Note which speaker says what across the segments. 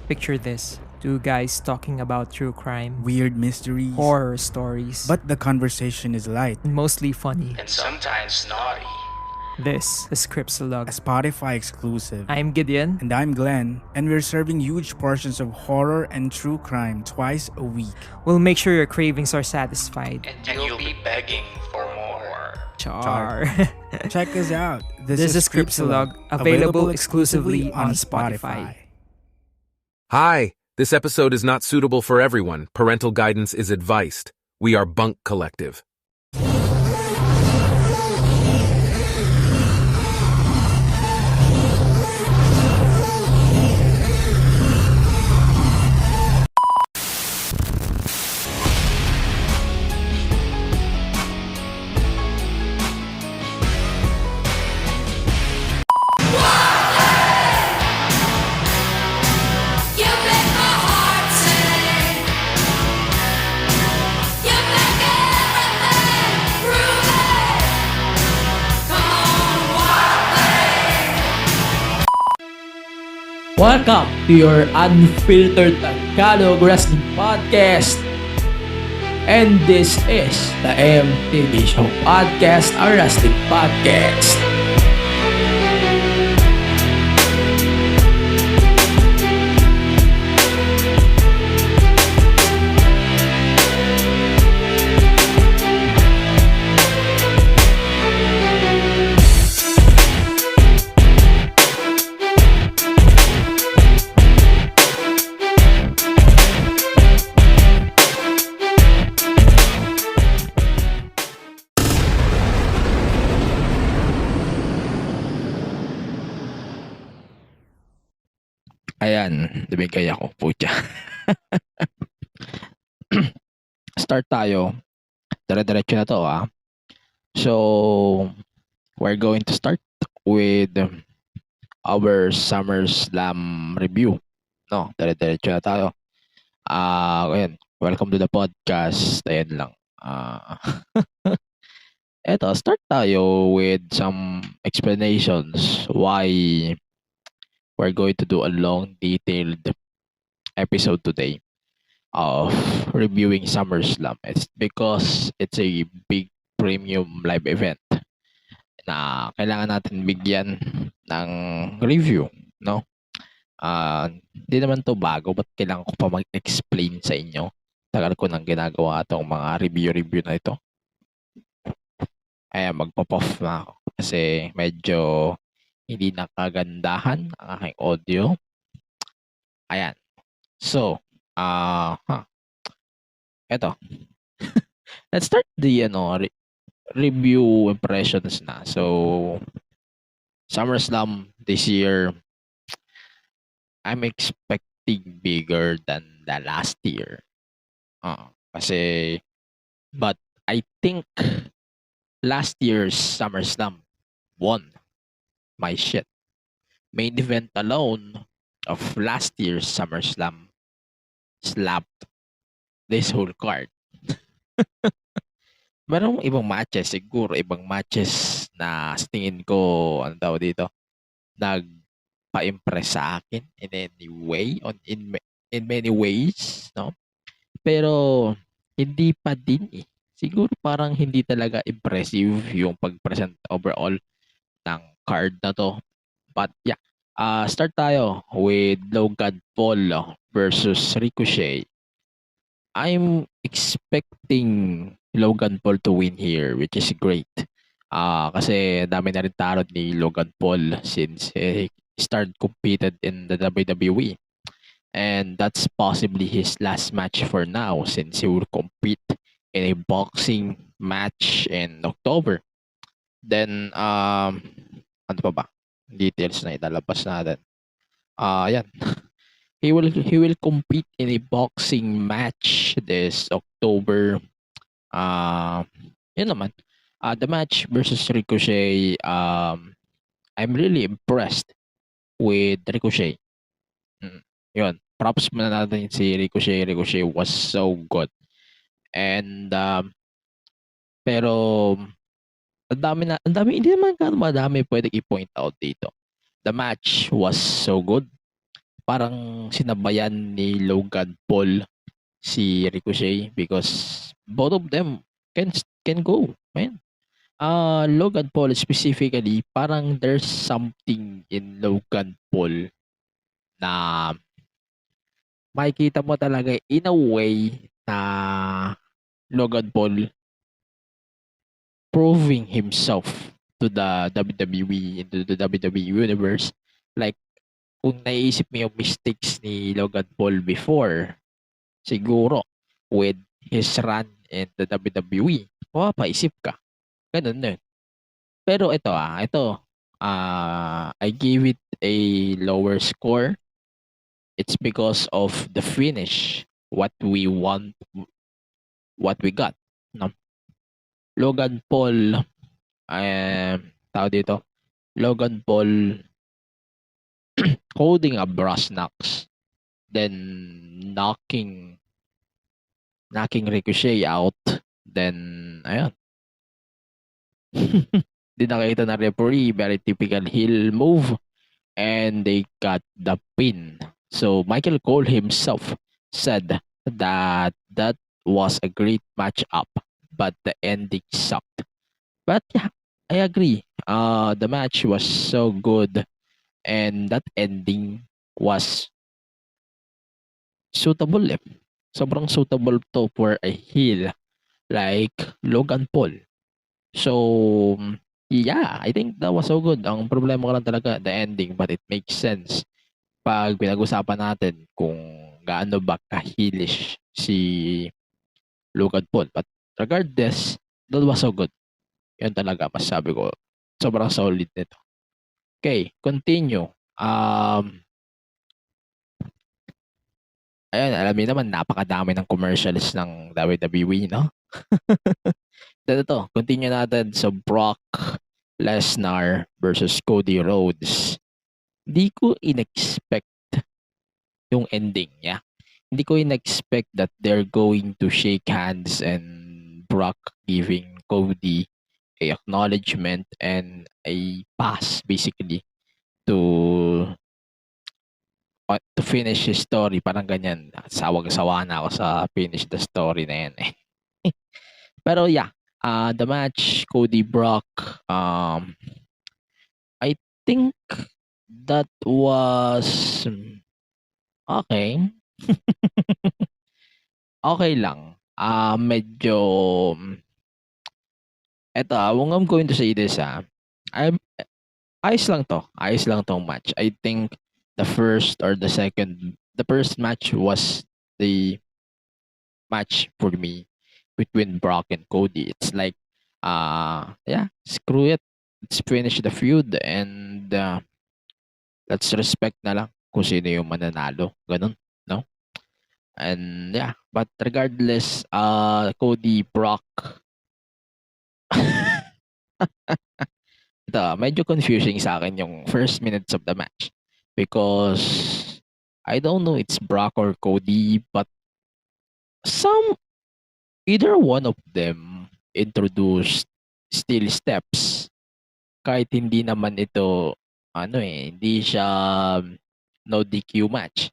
Speaker 1: Picture this. Two guys talking about true crime,
Speaker 2: Weird mysteries.
Speaker 1: horror stories,
Speaker 2: But the conversation is light.
Speaker 1: and mostly funny.
Speaker 3: and sometimes naughty.
Speaker 1: This is
Speaker 2: A
Speaker 1: Scriptsalog.
Speaker 2: Spotify exclusive.
Speaker 1: I'm Gideon.
Speaker 2: And I'm Glenn, and we're serving huge portions of horror and true crime twice a week.
Speaker 1: We'll make sure your cravings are satisfied.
Speaker 3: And you'll be begging for more.
Speaker 1: Char.
Speaker 2: Check us out.
Speaker 1: This is Scriptsalog, available exclusively on Spotify.
Speaker 4: Hi, this episode is not suitable for everyone. Parental guidance is advised. We are Bunk Collective.
Speaker 5: You make my heart sing. You make everything groovy. Come on, wild thing.
Speaker 6: Welcome to your Unfiltered Wrestling Podcast. And this is the MTV Show Podcast, a wrestling podcast. Ayan, lumigay ako, putya. Start tayo. Dire-diretso na to, ah. So, we're going to start with our SummerSlam review. No, dire-diretso na tayo. Ayan, welcome to the podcast. Ayan lang. Eto, start tayo with some explanations why we're going to do a long, detailed episode today of reviewing SummerSlam. It's because it's a big premium live event na kailangan natin bigyan ng review, no? Hindi naman to bago, but kailangan ko pa mag-explain sa inyo. Tagal ko nang ginagawa itong mga review na ito. Ayan, magpo-puff na ako kasi medyo hindi nakagandahan ang aking audio. Ayan. So, eto. Let's start the review impressions na. So, SummerSlam this year, I'm expecting bigger than the last year. But I think last year's SummerSlam won my shit. Main event alone of last year's SummerSlam slapped this whole card. Merong ibang matches, siguro ibang matches na sa tingin ko, ano daw dito, nagpa-impress sa akin in any way, in many ways, no? Pero hindi pa din eh. Siguro parang hindi talaga impressive yung pag-present overall ng card na to. But yeah, start tayo with Logan Paul versus Ricochet. I'm expecting Logan Paul to win here, which is great. Kasi dami na rin talo ni Logan Paul since he started competed in the WWE. And that's possibly his last match for now since he will compete in a boxing match in October. Then, ano pa ba? Details na ilalabas natin. Yan. He will compete in a boxing match this October. Yun naman. The match versus Ricochet, I'm really impressed with Ricochet. Yun. Props muna natin si Ricochet. Ricochet was so good. And, pero, hindi naman madami pwedeng i-point out dito. The match was so good. parang sinabayan ni Logan Paul si Ricochet because both of them can go, man. Logan Paul specifically, parang there's something in Logan Paul na makikita mo talaga in a way na Logan Paul proving himself to the WWE, into the WWE universe. Like, kung naiisip mo yung mistakes ni Logan Paul before, siguro, with his run in the WWE, mapapaisip ka. Ganun nun. Pero I gave it a lower score. It's because of the finish, what we want, what we got. No? Logan Paul, tao dito, Logan Paul holding a brass knucks, then knocking Ricochet out, then ayun. Di nakita na referee, very typical heel move, and they got the pin. So Michael Cole himself said that was a great match-up, but the ending sucked. But yeah, I agree. The match was so good, and that ending was suitable. Sobrang suitable to for a heel like Logan Paul. So, yeah, I think that was so good. Ang problema ko lang talaga, the ending, but it makes sense pag pinag-usapan natin kung gaano ba ka-heelish si Logan Paul. But regardless, that was so good. Yan talaga, masasabi ko. Sobrang solid nito. Okay, continue. Ayun, alam niyo naman, napakadami ng commercials ng WWE, no? Ito, continue natin sa Brock Lesnar versus Cody Rhodes. Hindi ko in-expect yung ending niya. Hindi ko in-expect that they're going to shake hands and Brock giving Cody a acknowledgement and a pass basically to finish his story. Parang ganyan. Sawag-sawa na ako sa finish the story na yan eh. Pero yeah, the match, Cody Brock, I think that was okay. Okay lang. Medyo I'm going to say this ayos lang to. Ayos lang tong match. I think the first match was the match for me between Brock and Cody. It's like, screw it. Let's finish the feud and let's respect na lang kung sino yung mananalo. Ganun, no? And yeah, but regardless, Cody, Brock, ito, medyo confusing sa akin yung first minutes of the match because I don't know it's Brock or Cody, but either one of them introduced steel steps kahit hindi naman ito hindi siya no DQ match.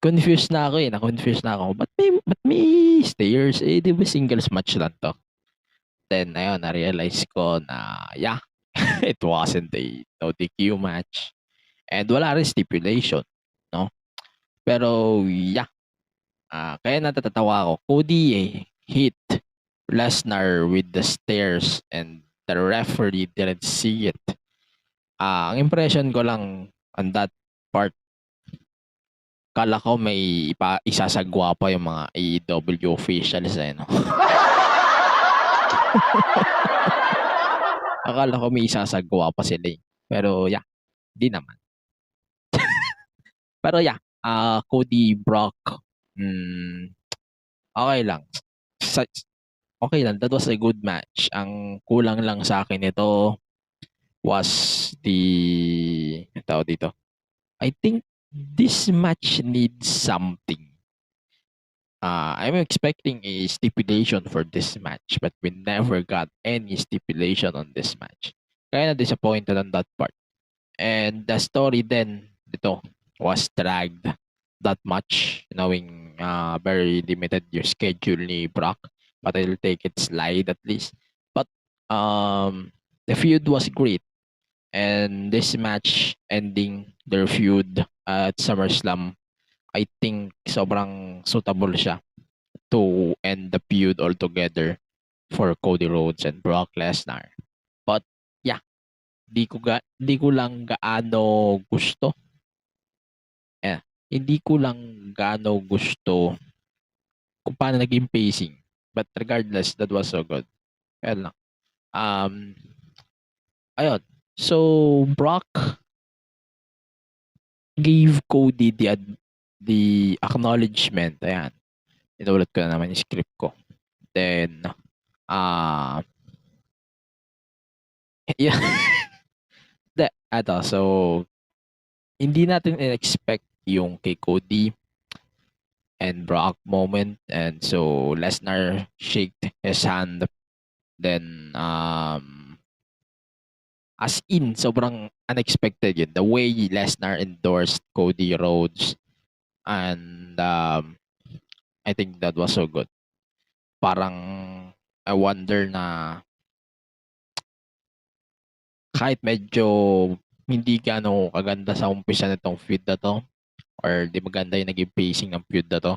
Speaker 6: Na-confuse na ako. But may stairs? Di ba singles match lang to? Then, ayun, na-realize ko na, yeah, it wasn't a no DQ match. And wala rin stipulation, no? Pero, yeah. Kaya natatawa ako. Cody hit Lesnar with the stairs and the referee didn't see it. Ang impression ko lang on that part, kala ko may isasagwa pa yung mga AEW officials no? Akala ko may isasagwa pa sila Pero yeah, di naman. Pero yeah, Cody, Brock, okay lang. Okay lang, that was a good match. Ang kulang lang sa akin ito was I think this match needs something. I'm expecting a stipulation for this match, but we never got any stipulation on this match. Kaya na disappointed on that part. And the story then, was dragged that much, knowing very limited yung schedule ni Brock. But I'll take it slide at least. But the feud was great. And this match ending their feud at SummerSlam, I think sobrang suitable siya to end the feud altogether for Cody Rhodes and Brock Lesnar. But yeah, di ko lang gaano gusto. Hindi ko lang gaano gusto kung paano naging pacing. But regardless, that was so good. Kaya lang. Ayun. So, Brock gave Cody the acknowledgement. Ayan. Inulit ko na naman yung script ko. Then, yeah. So, hindi natin expect yung kay Cody and Brock moment. And so, Lesnar shaked his hand. Then, as in, sobrang unexpected yun. The way Lesnar endorsed Cody Rhodes. And, I think that was so good. Parang, I wonder na kahit medyo hindi gaano kaganda sa umpisa nitong feud na to, or di maganda yung naging pacing ng feud na to,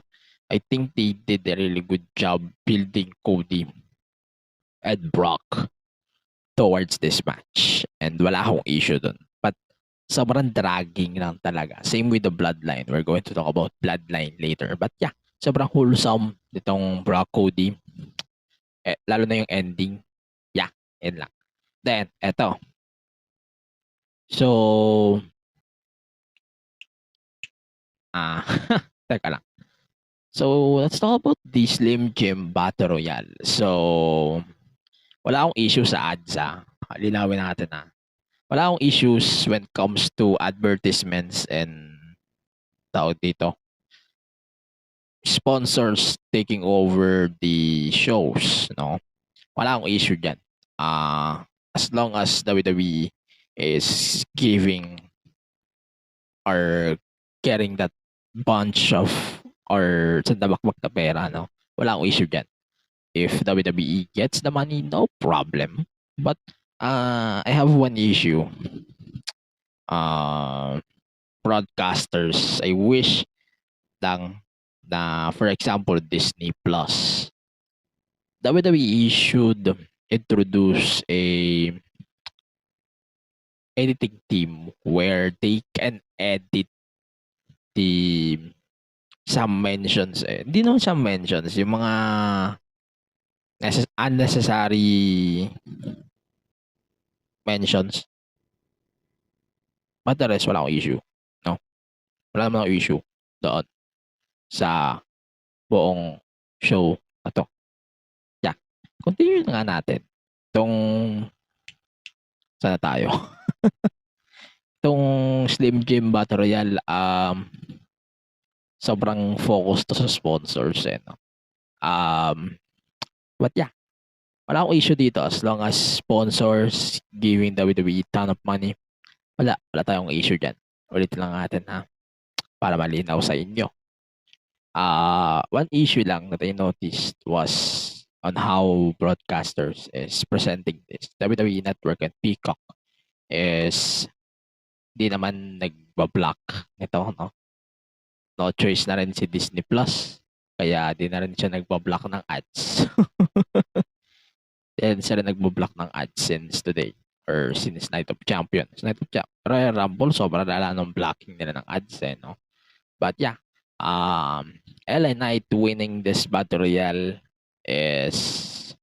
Speaker 6: I think they did a really good job building Cody and Brock towards this match. And wala akong issue dun. But sobrang dragging lang talaga. Same with the bloodline. We're going to talk about bloodline later. But yeah, sobrang wholesome nitong Brock Cody. Lalo na yung ending. Yeah, yun lang. Then, eto. So, teka lang. So, let's talk about the Slim Jim Battle Royale. So, wala akong issue sa ads, Linawin natin, Wala akong issues when it comes to advertisements and tawag dito. Sponsors taking over the shows, no? Wala akong issue dyan. As long as WWE is giving or getting that bunch of or sandabakbak na pera, no? Wala akong issue dyan. If WWE gets the money, no problem. But I have one issue. Broadcasters, I wish lang na, for example, Disney Plus, WWE should introduce a editing team where they can edit the some mentions. Hindi naman some mentions, yung mga unnecessary mentions. But the rest, wala akong issue. No? Wala naman akong issue doon sa buong show na to. Yeah. Continue na nga natin. Sana tayo? Itong Slim Jim Battle Royale, sobrang focus to sa sponsors, no? But yeah, wala akong issue dito as long as sponsors giving WWE ton of money. Wala tayong issue dyan. Ulitin lang natin, para malinaw sa inyo. One issue lang that I noticed was on how broadcasters is presenting this. WWE Network and Peacock is di naman nagbablock nito, no? No choice na rin si Disney Plus. Kaya di na rin siya nagbablock ng ads. Then siya rin nagbablock ng ads since today or since Night of Champions. Royal Rumble, sobrang lala ng blocking nila ng ads, no? But yeah, LA Knight winning this Battle Royale is,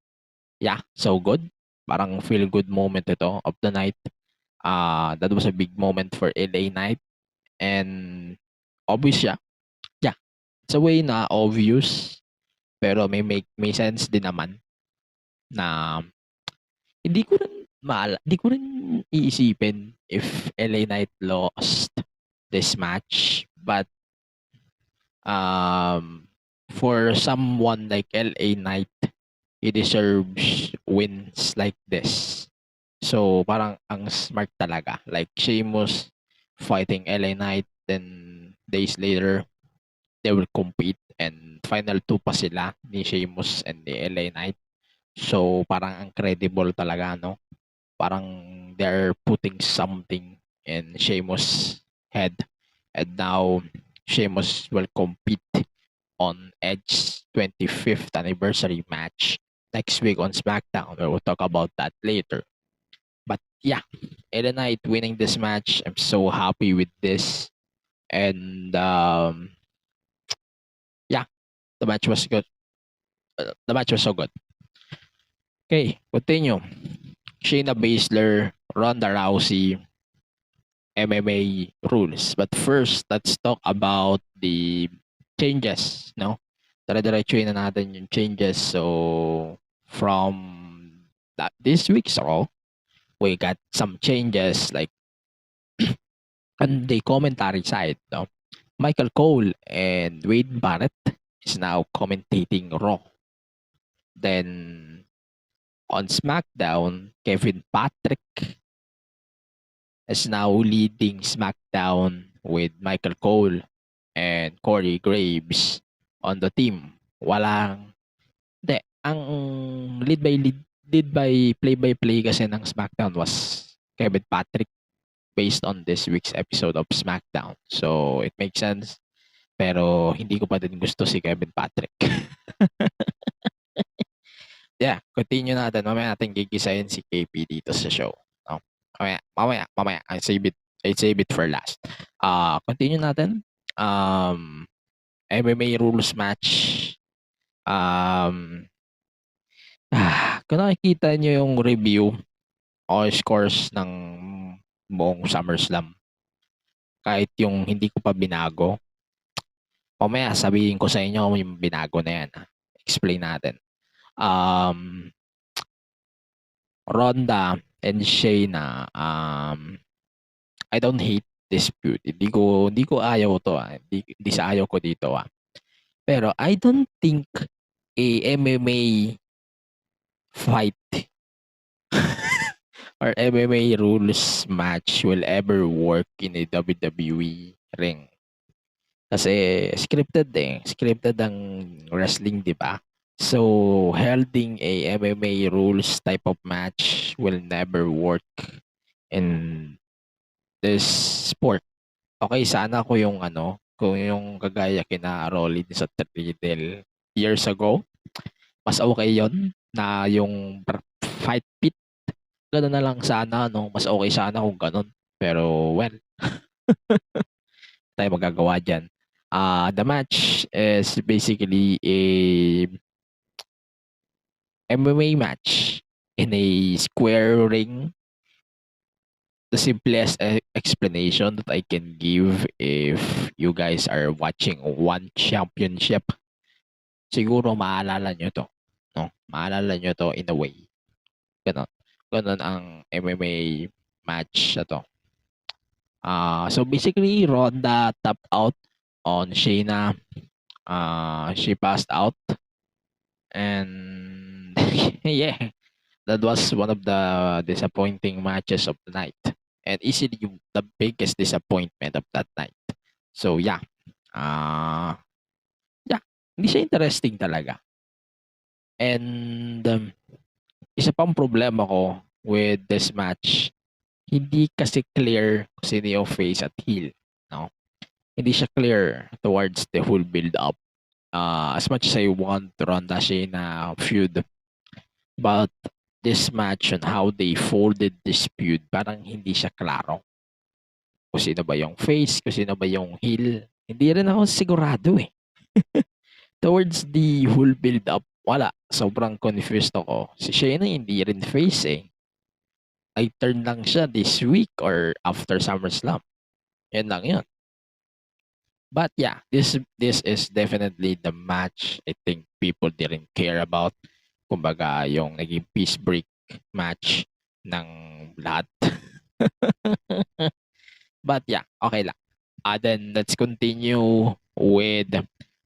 Speaker 6: yeah, so good. Parang feel good moment ito of the night. That was a big moment for LA Knight. And obvious siya. Yeah, it's a way na obvious. Pero may sense din naman na hindi ko rin iisipin if LA Knight lost this match. But for someone like LA Knight, he deserves wins like this. So parang ang smart talaga. Like Sheamus fighting LA Knight Then days later, they will compete and final two pa sila ni Sheamus and ni LA Knight. So parang incredible talaga, no? Parang they're putting something in Sheamus' head. And now Sheamus will compete on Edge's 25th anniversary match next week on SmackDown. We'll talk about that later. But yeah, LA Knight winning this match. I'm so happy with this. And yeah, the match was good. The match was so good. Okay, continue. Shayna Baszler, Ronda Rousey, MMA rules. But first, let's talk about the changes, no? Dire-diretsuhin na natin yung changes. So, from this week's Raw, we got some changes like on the commentary side, no? Michael Cole and Wade Barrett is now commentating Raw. Then, on SmackDown, Kevin Patrick is now leading SmackDown with Michael Cole and Corey Graves on the team. Hindi, ang lead by play-by-play kasi ng SmackDown was Kevin Patrick based on this week's episode of SmackDown. So, it makes sense. Pero, hindi ko pa din gusto si Kevin Patrick. Yeah, continue natin. Mamaya natin gigisahin si KP dito sa show. No? Mamaya. I save it for last. Continue natin. MMA rules match. Kung nakikita nyo yung review o scores ng buong SummerSlam, kahit yung hindi ko pa binago, mamaya sabihin ko sa inyo yung binago na yan. Explain natin. Ronda and Shayna, I don't hate this feud. Hindi ko ayaw to. Hindi sa ayaw ko dito. Pero I don't think a MMA fight or MMA rules match will ever work in a WWE ring. Kasi scripted Scripted ang wrestling, di ba? So, holding a MMA rules type of match will never work in this sport. Okay, sana ko yung kung yung kagaya kina Rollins sa Riddle years ago, mas okay yon na yung fight pit. Ganun na lang sana, no? Mas okay sana kung ganun. Pero, well, tayo magagawa dyan. The match is basically a MMA match in a square ring. The simplest explanation that I can give if you guys are watching one championship, siguro maalala nyo to. No? Maalala nyo to in a way. Ganon ang MMA match na to. So basically, Ronda tapped out on Shayna. She passed out. And yeah, that was one of the disappointing matches of the night. And easily the biggest disappointment of that night. So yeah. Hindi siya interesting talaga. And isa pang problema ko with this match, hindi kasi clear kung sino yung face at heel. No? Hindi siya clear towards the whole build-up. As much as I want Ronda Shayna feud, but this match and how they folded this feud, parang hindi siya klaro. Kung sino ba yung face, kung sino ba yung heel. Hindi rin ako sigurado eh. Towards the whole build-up, wala. Sobrang confused ako. Si Shayna hindi rin face eh. I turn lang siya this week or after SummerSlam. Yan lang yun. But yeah, this is definitely the match I think people didn't care about. Kumbaga, yung naging peace break match ng lahat. But yeah, okay lang. Then let's continue with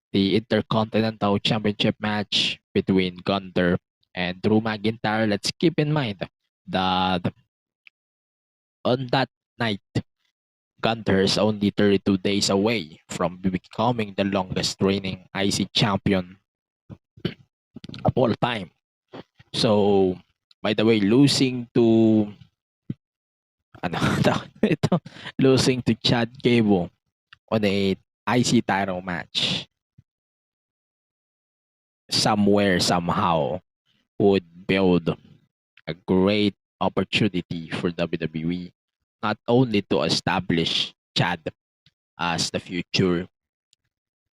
Speaker 6: the Intercontinental Championship match between Gunther and Drew McIntyre. Let's keep in mind that on that night, Gunther is only 32 days away from becoming the longest reigning IC champion of all time. So, by the way, losing to ano ito, losing to Chad Gable on a IC title match somewhere somehow would build a great opportunity for WWE not only to establish Chad as the future,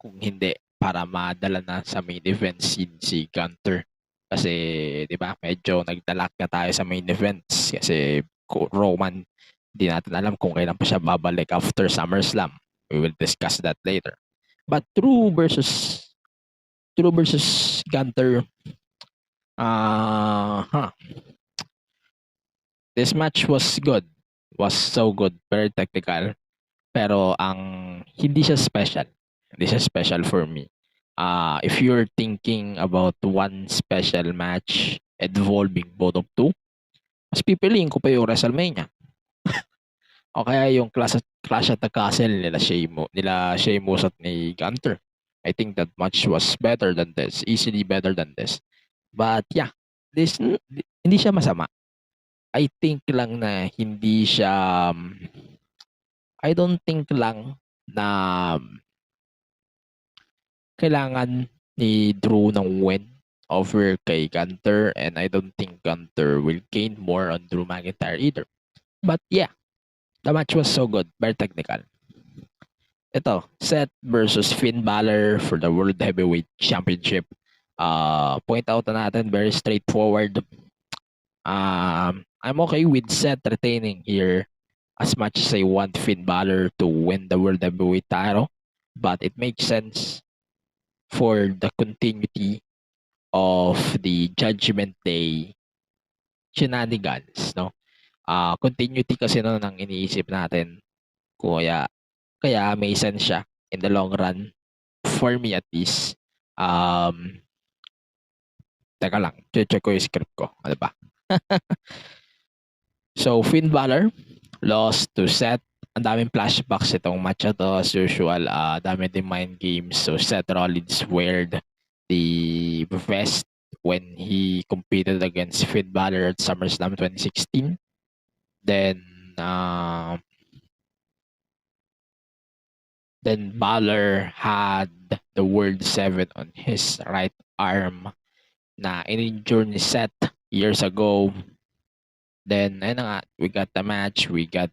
Speaker 6: kung hindi para madala na sa main event scene si Gunter. Kasi, di ba, medyo nagdalak na tayo sa main events. Kasi Roman, di natin alam kung kailan pa siya babalik after SummerSlam. We will discuss that later. But Drew versus Gunter, this match was good. Was so good. Very technical. Pero hindi siya special. Hindi siya special for me. If you're thinking about one special match involving both of two, mas pipiliin ko pa yung WrestleMania. O kaya yung Clash at the Castle nila Sheamus at ni Gunter. I think that match was better than this. Easily better than this. But yeah, hindi siya masama. I think lang na hindi siya I don't think lang na kailangan ni Drew ng win over kay Gunter, and I don't think Gunter will gain more on Drew McIntyre either. But yeah, the match was so good, very technical. Ito, Seth versus Finn Balor for the World Heavyweight Championship. Point out na natin, very straightforward. I'm okay with Seth retaining here as much as I want Finn Balor to win the World Heavyweight title, but it makes sense for the continuity of the Judgment Day shenanigans, no? Continuity kasi noon ang iniisip natin. Kaya may sense siya in the long run, for me at least. Teka lang, check ko yung script ko. Ano ba? So, Finn Balor lost to Seth. Ang daming flashbacks itong match na to as usual. Dami din mind games. So, Seth Rollins weared the vest when he competed against Finn Balor at SummerSlam 2016. Then Balor had the World 7 on his right arm na in-injure ni Seth years ago. Then, ayun na nga, we got the match. We got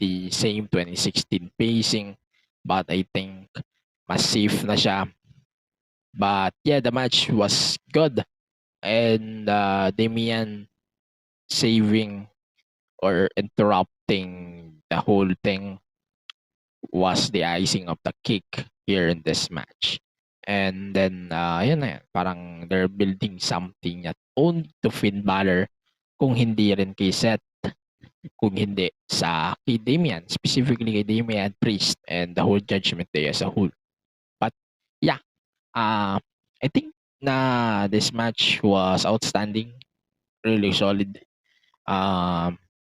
Speaker 6: the same 2016 pacing. But I think mas safe na siya. But yeah, the match was good. And Damian saving or interrupting the whole thing was the icing of the cake here in this match. And then, yun na yan. Parang they're building something at only to Finn Balor, kung hindi rin kay Seth, kung hindi sa kay Damian, specifically kay Damian Priest and the whole Judgment Day as a whole. But yeah, I think na this match was outstanding, really solid.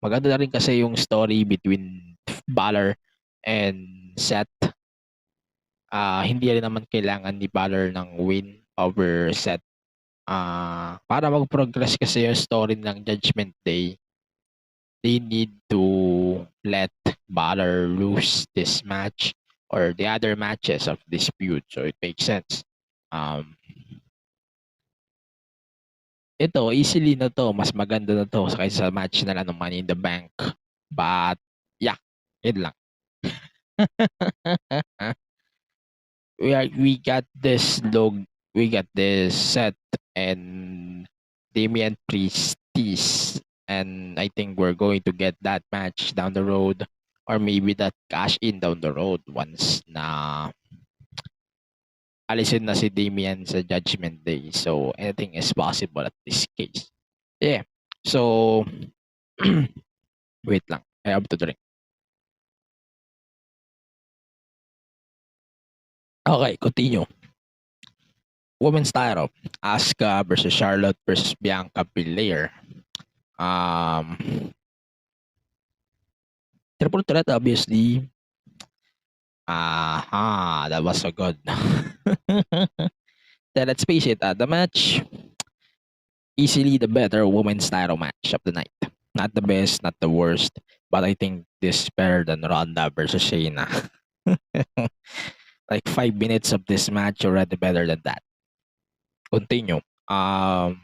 Speaker 6: Maganda na rin kasi yung story between Balor and Seth. Hindi rin naman kailangan ni Balor ng win over Seth. Para mag-progress kasi yung story ng Judgment Day, they need to let Balor lose this match or the other matches of this feud. So it makes sense. Ito, easily na to. Mas maganda na to kaysa sa match na lang ng Money in the Bank. But, yeah. Yun lang. We got this Seth and Damian Priest, and I think we're going to get that match down the road, or maybe that cash in down the road once na alisin na si Damian sa Judgment Day. So anything is possible at this case. Yeah. So wait lang, I have to drink. Okay, continue. Women's title, Asuka versus Charlotte versus Bianca Belair. Triple threat, obviously. That was so good. Then let's face it, the match, easily the better women's title match of the night. Not the best, not the worst, but I think this is better than Ronda versus Shayna. Like 5 minutes of this match already better than that. Continue. I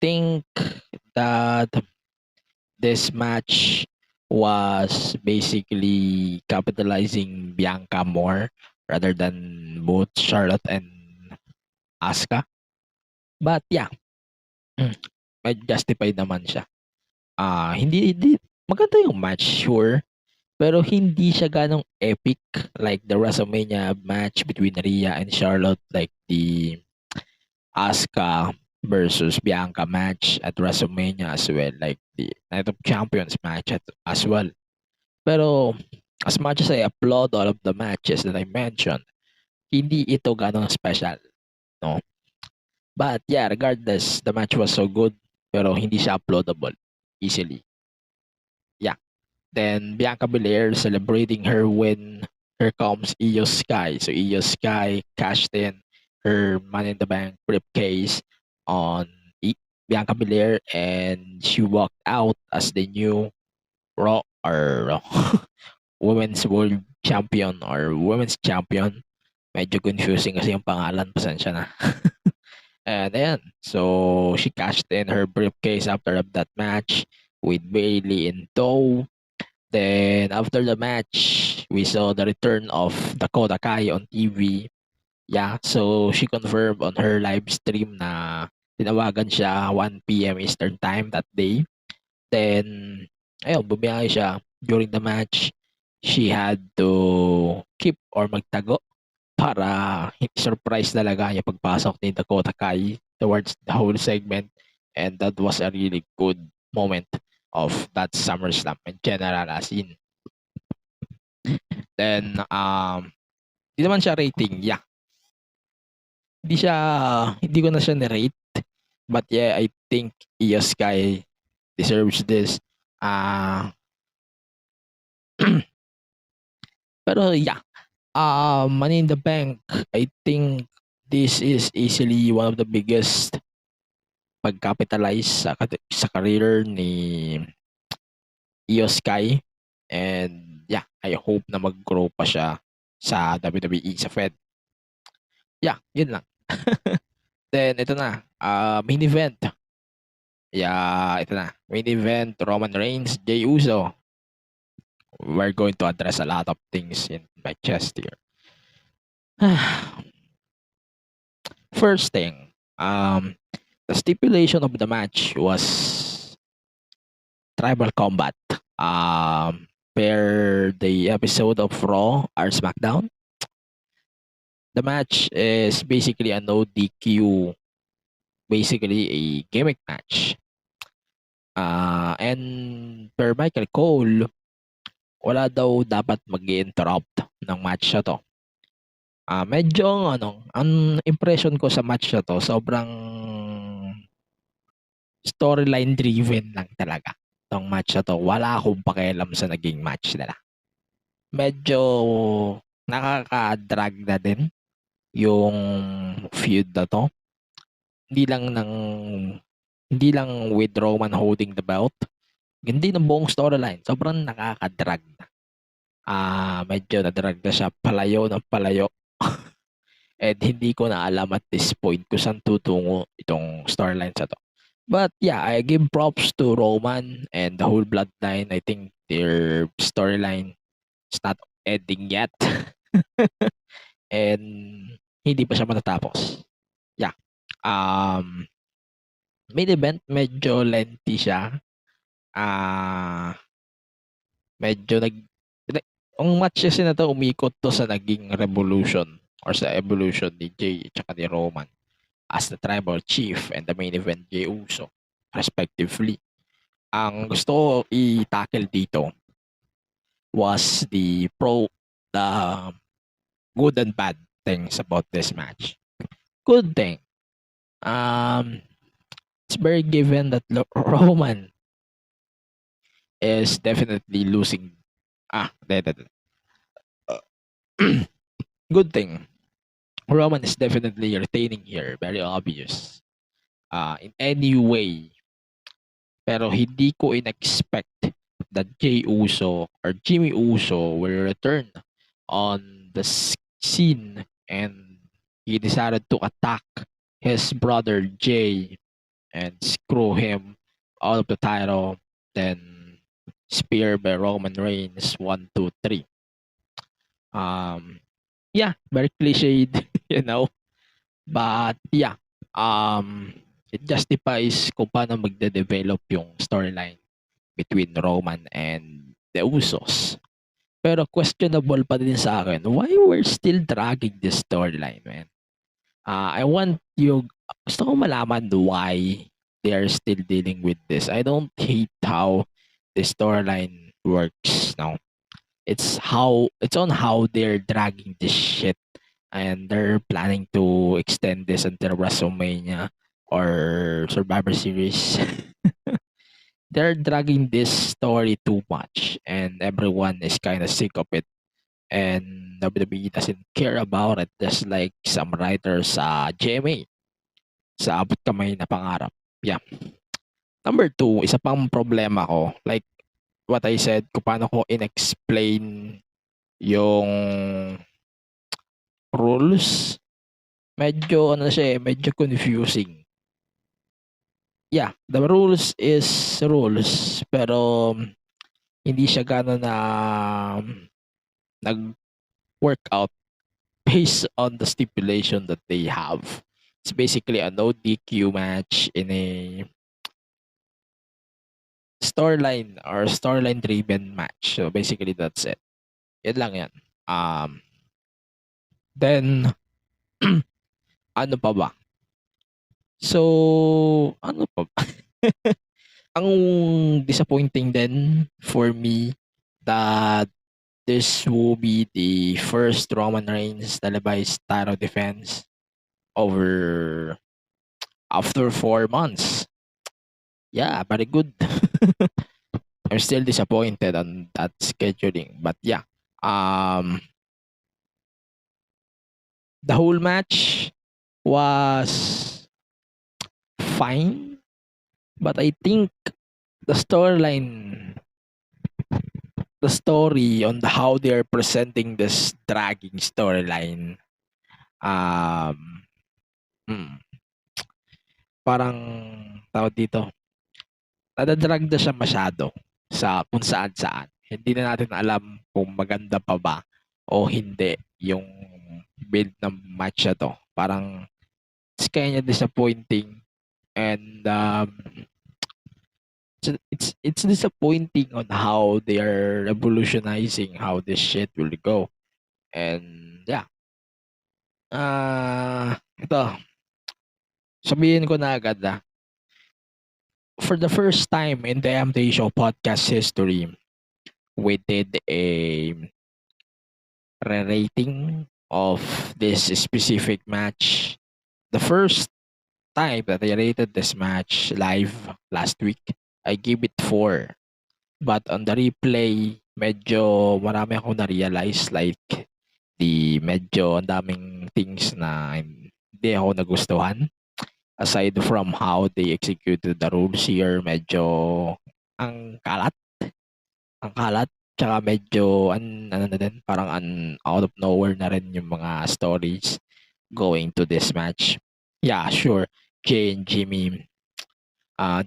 Speaker 6: think that this match was basically capitalizing Bianca more rather than both Charlotte and Asuka. But yeah, may justified naman siya. Hindi maganda yung match, sure. Pero hindi siya ganong epic like the WrestleMania match between Rhea and Charlotte, like the Asuka versus Bianca match at WrestleMania as well, like the Night of Champions match as well. Pero as much as I applaud all of the matches that I mentioned, hindi ito ganong special, no? But yeah, regardless, the match was so good, pero hindi siya uploadable easily. Yeah. Then Bianca Belair celebrating her win. Here comes IYO SKY. So IYO SKY cashed in her Money in the Bank briefcase on Bianca Belair, and she walked out as the new Raw or Women's World Champion or Women's Champion. Medyo confusing kasi yung pangalan. Pasensya na. And then, so she cashed in her briefcase after that match with Bailey in tow. Then after the match, we saw the return of Dakota Kai on TV. Yeah, so she confirmed on her live stream na tinawagan siya 1 p.m. Eastern Time that day. Then, ayun, bumiyahe siya. During the match, she had to keep or magtago para surprise talaga yung pagpasok ni Dakota Kai towards the whole segment, and that was a really good moment of that SummerSlam in general as in. Then hindi naman siya rating, yeah. Hindi ko na siya ni-rate, but yeah, I think IYO SKY deserves this. Pero yeah, Money in the Bank, I think this is easily one of the biggest pag-capitalize sa career ni IYO SKY. And yeah, I hope na mag-grow pa siya sa WWE, sa Fed. Yeah, yun lang. Then, ito na. Main event. Yeah, ito na. Main event, Roman Reigns, Jey Uso. We're going to address a lot of things in my chest here. First thing, the stipulation of the match was tribal combat. Per the episode of Raw or SmackDown, the match is basically a no DQ, basically a gimmick match. And per Michael Cole, wala daw dapat mag-interrupt ng match na to. Medyo ang impression ko sa match na to, sobrang storyline driven lang talaga tong match na to. Wala akong pakialam sa naging match nila. Medyo nakaka-drag na din yung feud na to. Hindi lang with Roman holding the belt, hindi ng buong storyline. Sobrang nakaka-drag na. Medyo na-drag na siya palayo ng palayo. And hindi ko na alam at this point kung saan tutungo itong storyline sa to. But yeah, I give props to Roman and the whole bloodline. I think their storyline is not ending yet. And hindi pa siya matatapos. Yeah. Main event, medyo lengthy siya. Medyo ang match kasi na to, umikot to sa naging revolution or sa evolution ni Jey at ni Roman as the tribal chief and the main event Jey Uso, respectively. Ang gusto ko i-tackle dito was the good and bad things about this match. Good thing, it's very given that Roman is definitely losing. Good thing. Roman is definitely retaining here. Very obvious. In any way. Pero hindi ko in-expect that Jey Uso or Jimmy Uso will return on the scene, and he decided to attack his brother Jay and screw him out of the title. Then spear by Roman Reigns, 1, 2, 3. Yeah, very cliched, you know. But yeah, it justifies kung paano magde-develop yung storyline between Roman and the Usos. Pero questionable pa din sa akin, why we're still dragging this storyline, man? Gusto ko malaman why they are still dealing with this. I don't hate how the storyline works now. It's on how they're dragging this shit, and they're planning to extend this until WrestleMania or Survivor Series. They're dragging this story too much, and everyone is kind of sick of it. And WWE doesn't care about it, just like some writers sa GMA, sa abot kamay na pangarap. Yeah. Number 2, isa pang problema ko, like what I said, kung paano ko in-explain yung rules. Medyo medyo confusing. Yeah, the rules is rules, pero hindi siya gano'n na nag-workout based on the stipulation that they have. It's basically a no DQ match in a storyline driven match. So basically that's it. Yan lang yan. Then ano pa ba? So ano pa ba? Ang disappointing then for me that this will be the first Roman Reigns televised title defense after 4 months. Yeah, very good. I'm still disappointed on that scheduling, but yeah. The whole match was fine, but I think the story on how they're presenting this dragging storyline, parang tawag dito, nadadrag na siya masyado sa kung saan. Hindi na natin alam kung maganda pa ba o hindi yung build ng match na to. Parang it's kind of disappointing, and it's disappointing on how they are revolutionizing how this shit will go. And yeah. Ito. Sabihin ko na agad for the first time in the MT Show podcast history, we did a re-rating of this specific match. The first time that I rated this match live last week, I gave it 4. But on the replay, medyo marami akong na-realize, like medyo ang daming things na hindi ako nagustuhan. Aside from how they executed the rules here, medyo ang kalat. Tsaka medyo parang out of nowhere na rin yung mga stories going to this match. Yeah, sure, Jay and Jimmy.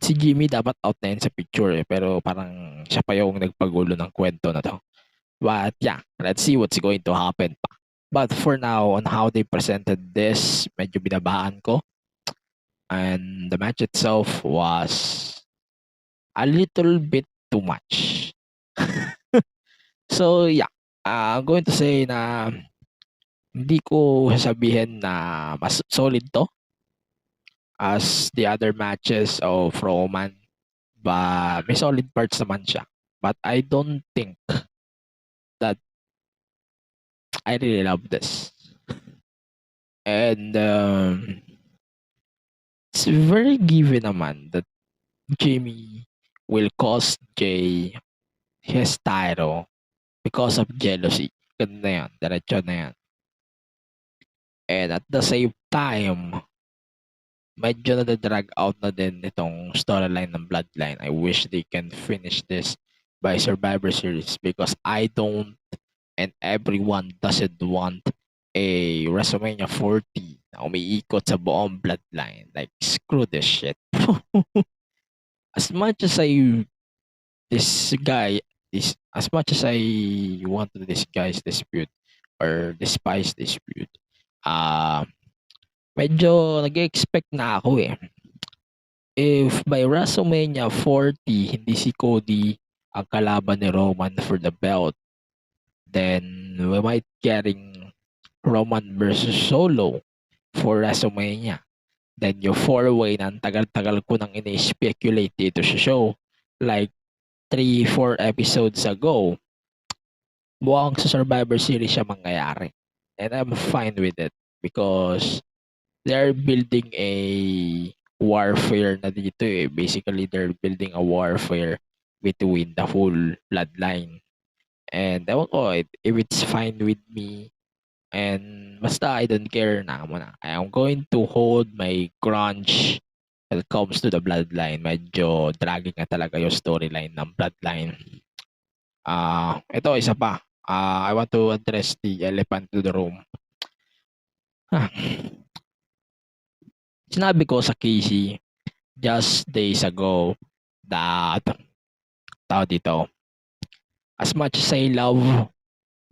Speaker 6: Si Jimmy dapat out na yun sa picture pero parang siya pa yung nagpagulo ng kwento na to. But yeah, let's see what's going to happen pa. But for now, on how they presented this, medyo binabaan ko. And the match itself was a little bit too much. So yeah, I'm going to say na hindi ko sasabihin na mas solid to as the other matches of Roman, but may solid parts naman siya. But I don't think that I really love this. And it's very given naman that Jimmy will cost Jay his title because of jealousy. ganun na yan, diretso na yan. And at the same time, medyo nadadrag out na din itong storyline ng Bloodline. I wish they can finish this by Survivor Series because I don't and everyone doesn't want a WrestleMania 40 na umiikot sa buong Bloodline. Like, screw this shit. As much as as much as I want to disguise this feud or despise this feud, medyo nag-expect na ako eh. If by WrestleMania 40, hindi si Cody ang kalaban ni Roman for the belt, then we might getting Roman versus Solo for WrestleMania. Then yung four-way na ang tagal-tagal ko nang ini-speculate dito sa show, like 3-4 episodes ago, mukhang sa Survivor Series siya mangyayari. And I'm fine with it because they're building a warfare na dito eh. Basically, they're building a warfare between the whole bloodline. And ewan ko, if it's fine with me, and basta I don't care na muna. I am going to hold my grudge when it comes to the bloodline. Medyo dragging na talaga yung storyline ng bloodline. Ito, isa pa. I want to address the elephant to the room. Sinabi ko sa Casey just days ago that as much as I love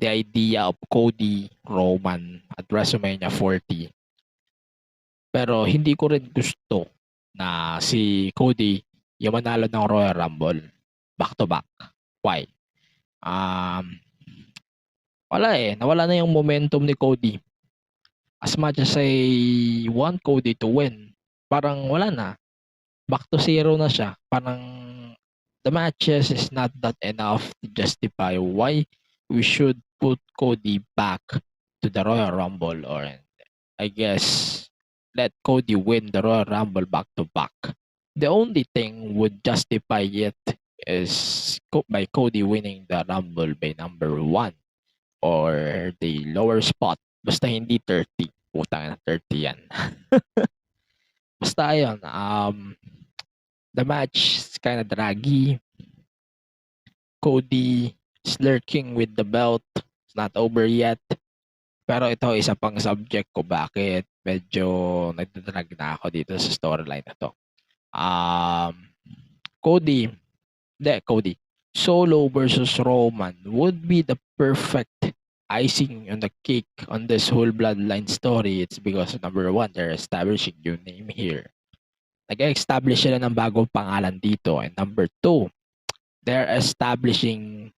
Speaker 6: the idea of Cody Roman at WrestleMania 40, pero hindi ko rin gusto na si Cody yung manalo ng Royal Rumble back to back. Why? Wala eh. Nawala na yung momentum ni Cody. As much as I want Cody to win, parang wala na. Back to zero na siya. Parang the matches is not that enough to justify why we should put Cody back to the Royal Rumble, or I guess let Cody win the Royal Rumble back to back. The only thing would justify it is by Cody winning the Rumble by number 1 or the lower spot. Basta hindi 30. Putang na 30 yan. Basta yun. The match is kind of draggy. Cody is lurking with the belt. It's not over yet. Pero ito, isa pang subject ko bakit medyo nagdadrag na ako dito sa storyline na to. Cody. Solo versus Roman would be the perfect icing on the cake on this whole bloodline story. It's because number 1, they're establishing new name here. Nag-establish sila ng bagong pangalan dito. And number 2, they're establishing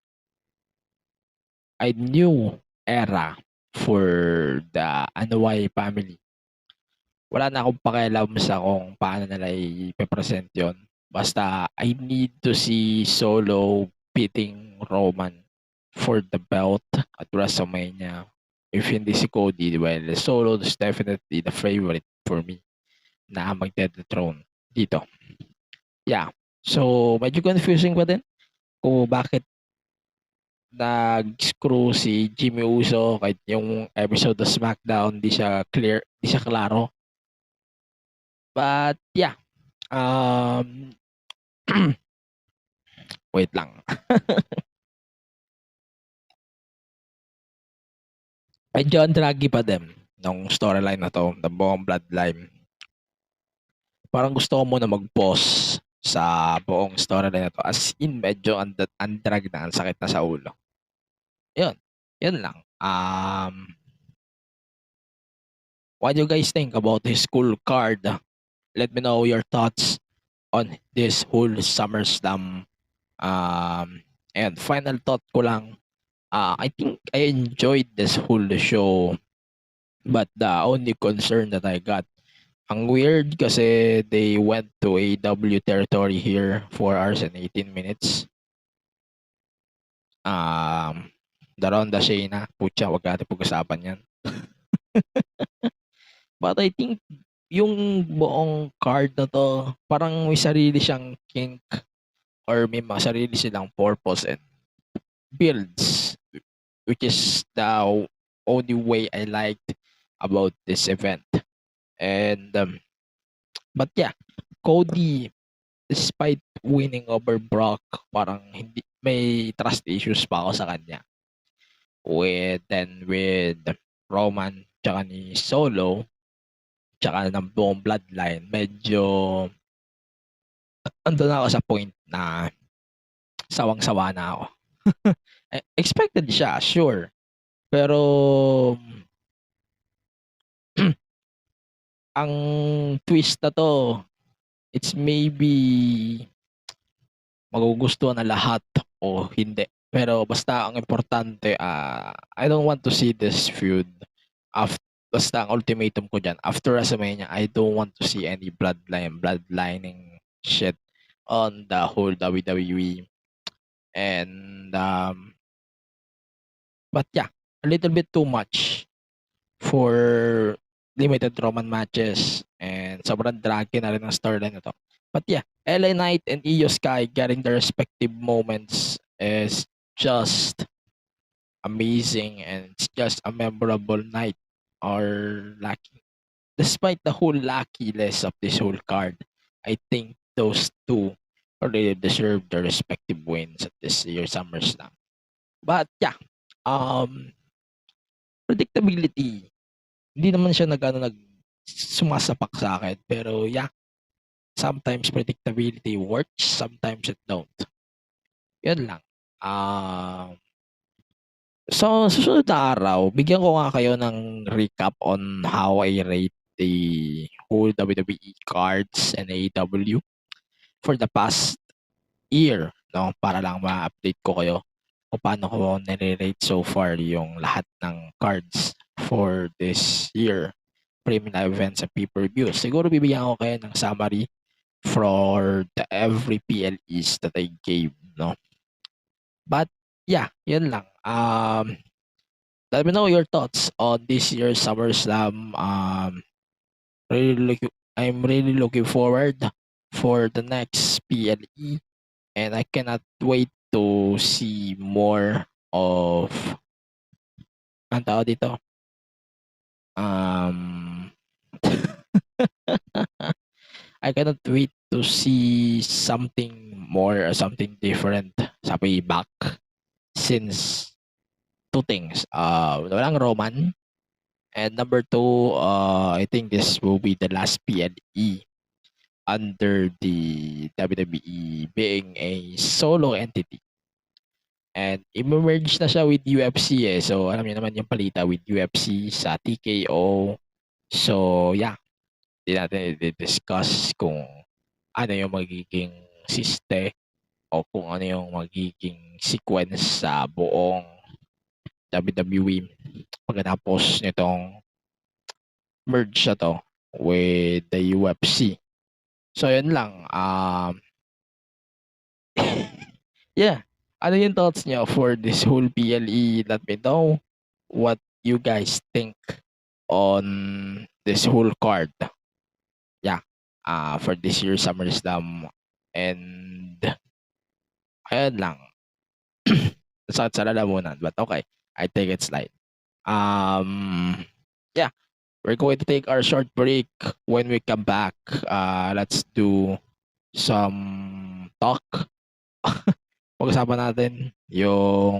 Speaker 6: a new era for the Anoa'i family. Wala na akong pakialam sa kung paano nila i-present yon. Basta I need to see Solo beating Roman for the belt at WrestleMania. If hindi si Cody, well, Solo is definitely the favorite for me na magde-dethrone dito. Yeah. So, medyo confusing pa din kung bakit nag-screw si Jimmy Uso kahit yung episode of SmackDown di siya klaro. But, yeah. Wait lang. Medyo draggy pa din nung storyline na to, the buong bloodline. Parang gusto ko muna mag-pause sa buong storyline na to. As in, medyo andrag na, ang sakit na sa ulo. Yun lang. What do you guys think about his cool card? Let me know your thoughts on this whole SummerSlam. And final thought ko lang, I think I enjoyed this whole show, but the only concern that I got, ang weird kasi they went to AEW territory here, 4 hours and 18 minutes. The Ronda Shayna, putya, wag natin pag-usapan yan. But I think yung buong card na to, parang may sarili siyang kink or may mga sarili silang purpose and builds which is the only way I liked about this event. And but yeah, Cody, despite winning over Brock, parang hindi may trust issues pa ako sa kanya. With Roman tsaka ni Solo tsaka ng buong bloodline, medyo andun na ako sa point na sawang-sawa na ako. Expected siya, sure. Pero ang twist na to, it's maybe magugustuhan na lahat o hindi. Pero basta ang importante, I don't want to see this feud. Basta ang ultimatum ko dyan, after WrestleMania, I don't want to see any bloodlining shit on the whole WWE. And, but yeah, a little bit too much for limited Roman matches. And sobrang draggy na rin ang storyline na to. But yeah, LA Knight and IYO SKY getting their respective moments is just amazing, and it's just a memorable night or lucky. Despite the whole luckiness of this whole card, I think those two really deserve their respective wins at this year's SummerSlam. But yeah, predictability. Hindi naman siya sumasapak sa akin, pero yeah, sometimes predictability works, sometimes it don't. Yun lang. So, susunod na araw, bigyan ko nga kayo ng recap on how I rate the whole WWE cards and AEW for the past year, no? Para lang ma-update ko kayo kung paano ko nire-rate so far yung lahat ng cards for this year, premium live events and pay-per-view. Siguro bibigyan ko kayo ng summary for the every PLEs that I gave, no? But yeah, yun lang. Let me know your thoughts on this year's SummerSlam. I'm really looking forward for the next PLE, and I cannot wait to see more of ang tao dito. I cannot wait to see something more or something different sa payback, since two things. Walang Roman, and number two, I think this will be the last PLE under the WWE being a solo entity. And emerge na siya with UFC eh. So alam niyo naman yung palita with UFC sa TKO. So yeah, hindi natin i-discuss kung ano yung magiging siste o kung ano yung magiging sequence sa buong WWE pagkatapos nitong merge na to with the UFC. So yun lang. Yeah. Ano yung thoughts niyo for this whole PLE? Let me know what you guys think on this whole card. Yeah. For this year's SummerSlam. And ayun lang. Sa lalamunan. But okay. I take it slide. Yeah. We're going to take our short break. When we come back, let's do some talk. Pag-usapan natin yung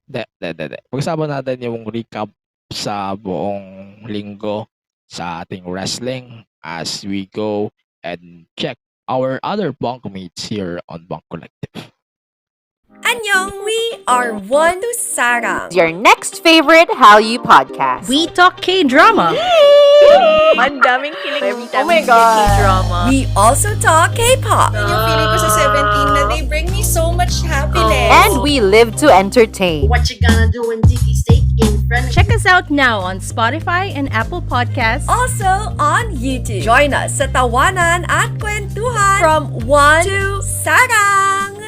Speaker 6: Pag-usapan natin yung recap sa buong linggo sa ating wrestling as we go and check our other bunkmates here on Bunk Collective.
Speaker 7: Annyeong, we are One to Sarang.
Speaker 8: Your next favorite Hallyu podcast.
Speaker 9: We talk K-drama.
Speaker 10: Ang daming kilig every time
Speaker 8: Oh my
Speaker 10: we
Speaker 8: God.
Speaker 10: hear K-drama.
Speaker 7: We also talk K-pop.
Speaker 11: Yung feeling ko sa 17 na they bring me so much happiness.
Speaker 8: And we live to entertain.
Speaker 12: What you gonna do when Dicky steak in front of
Speaker 9: Check us out now on Spotify and Apple Podcasts.
Speaker 7: Also on YouTube. Join us sa Tawanan at Kwentuhan from One to Sarang.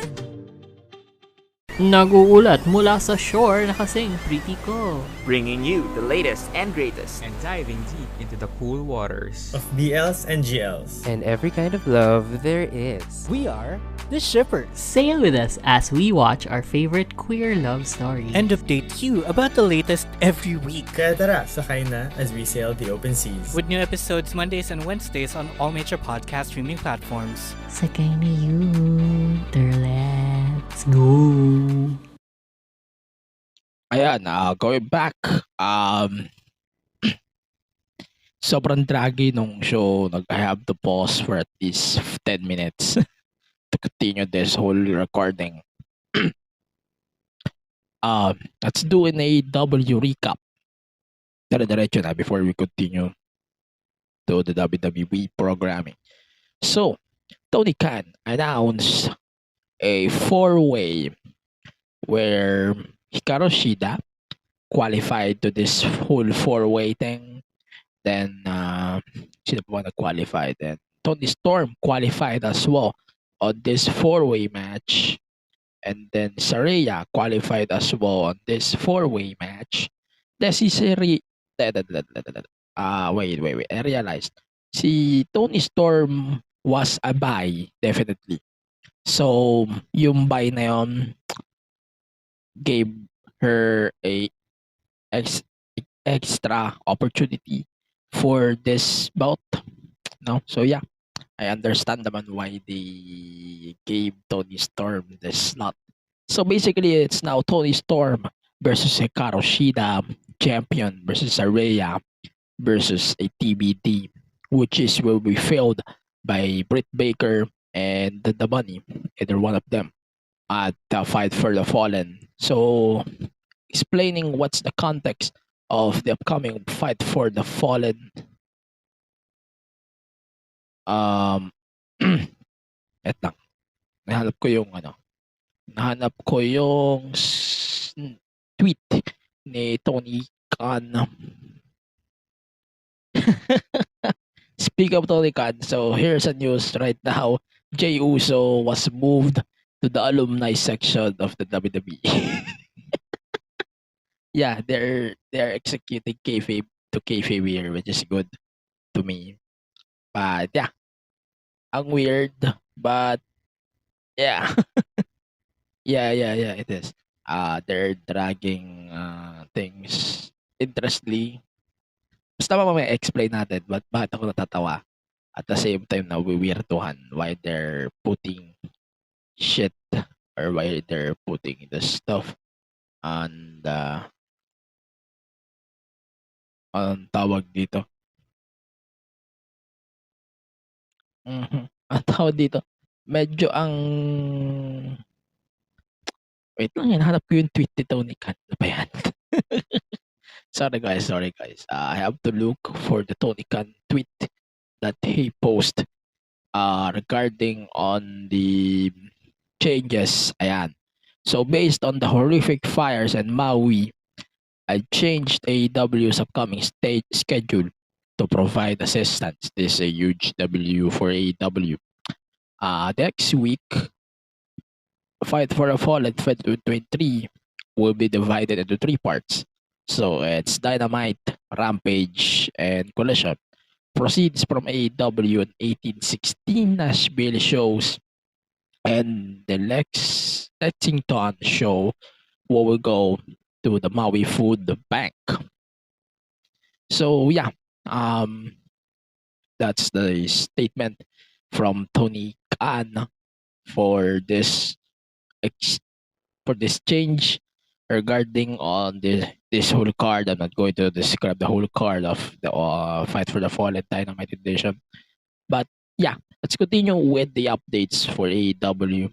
Speaker 1: Naguulat mula sa shore na kasing pretty ko.
Speaker 13: bringing you the latest and greatest.
Speaker 1: And diving deep into the cool waters
Speaker 14: of BLs and GLs.
Speaker 15: And every kind of love there is.
Speaker 16: We are the Shippers.
Speaker 17: Sail with us as we watch our favorite queer love stories.
Speaker 16: And update you about the latest every week.
Speaker 14: Kaya tara, sakay na as we sail the open seas.
Speaker 2: With new episodes Mondays and Wednesdays on all major podcast streaming platforms.
Speaker 17: Sakay na you. Let's go.
Speaker 6: Ayan, going back. Sobrang draggy nung show. I have to pause for at least 10 minutes to continue this whole recording. Let's do an AEW recap. Dire-diretso na before we continue to the WWE programming. So, Tony Khan announced a four-way where Hikaru Shida qualified to this whole four-way thing. Then, sino pa ba nag-qualify? Then, Tony Storm qualified as well on this four-way match. And then, Saraya qualified as well on this four-way match. Then, si Wait. I realized. Si Tony Storm was a buy, definitely. So, yung buy na yun gave her a extra opportunity for this bout. No? So, yeah. I understand naman why they gave Tony Storm this slot. So, basically, it's now Tony Storm versus Hikaru Shida, champion versus Saraya versus a TBD, which is will be filled by Britt Baker and the Bunny, either one of them, at the Fight for the Fallen. So, explaining what's the context of the upcoming Fight for the Fallen. Et lang. Nahanap ko yung tweet ni Tony Khan. Speak of Tony Khan, so here's a news right now. Jey Uso was moved to the alumni section of the WWE. Yeah, they're executing kayfabe to kayfabe here, which is good to me. But yeah, ang weird, but yeah. yeah, it is. They're dragging things interestingly. Basta mamaya explain natin bakit ako natatawa. At the same time na wiwirtuhan why they're putting shit or why they're putting the stuff on tawag dito. Ang tawag dito. Medyo ang wait lang, hinahanap ko yung tweet ni Tony Khan. Ano ba yan? Sorry guys. I have to look for the Tony Khan tweet that he posted regarding on the changes. Ayan. So based on the horrific fires in Maui, I changed AEW's upcoming stage schedule to provide assistance. This is a huge W for AEW. Next week, Fight for a Fallen 2023 will be divided into 3 parts. So it's Dynamite, Rampage, and Collision. Proceeds from AEW in 1816 Nashville shows, and the Lexington show will go to the Maui Food Bank. So yeah, that's the statement from Tony Khan for this change regarding on this whole card. I'm not going to describe the whole card of the Fight for the Fallen Dynamite edition, but yeah, let's continue with the updates for AEW.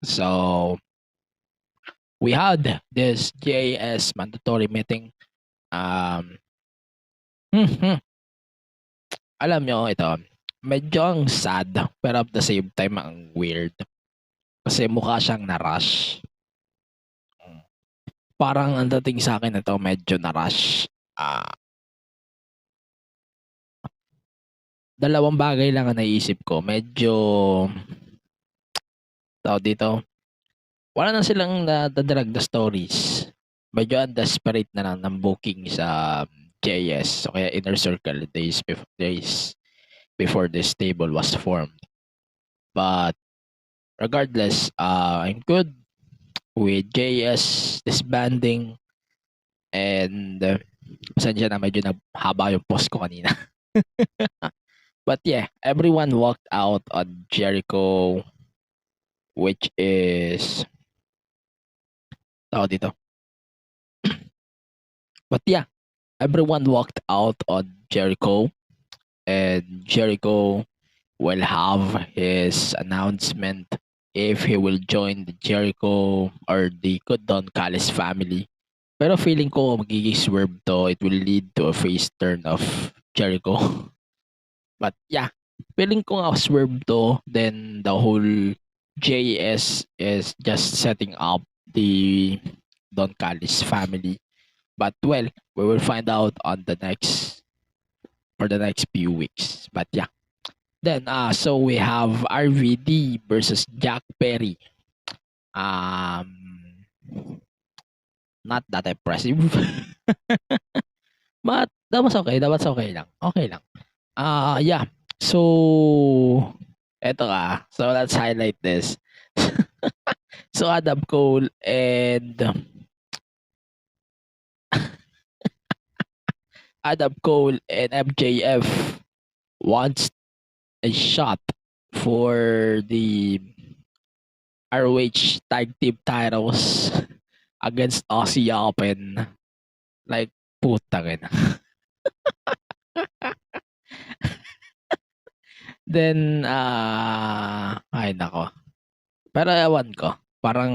Speaker 6: So we had this JS mandatory meeting. Alam nyo, ito, medyo ang sad, pero at the same time, ang weird. Kasi mukha siyang na-rush. Parang ang dating sa akin ito, medyo na-rush. Dalawang bagay lang ang naisip ko. Medyo, tao dito, wala na silang nadadrag na stories. medyo desperate na lang ng booking sa JS, o kaya Inner Circle days before this table was formed. But regardless, I'm good with JS disbanding, and pasensya na, medyo haba yung post ko kanina. But yeah, everyone walked out on Jericho, which is tawag dito. But yeah, everyone walked out on Jericho, and Jericho will have his announcement if he will join the Jericho or the Don Callis family. Pero feeling ko magiging swerve to. It will lead to a face turn of Jericho. But yeah, feeling ko nga swerve to. Then the whole JS is just setting up the Don Callis family. But well, we will find out on the next few weeks. But yeah. Then so we have RVD versus Jack Perry. Not that impressive. But that was okay. That was okay lang. Okay lang. Yeah. So eto ka. So let's highlight this. So Adam Cole and MJF wants a shot for the ROH tag team titles against Aussie Open. Like, puta rin. Then, ay nako. Pero ewan ko, parang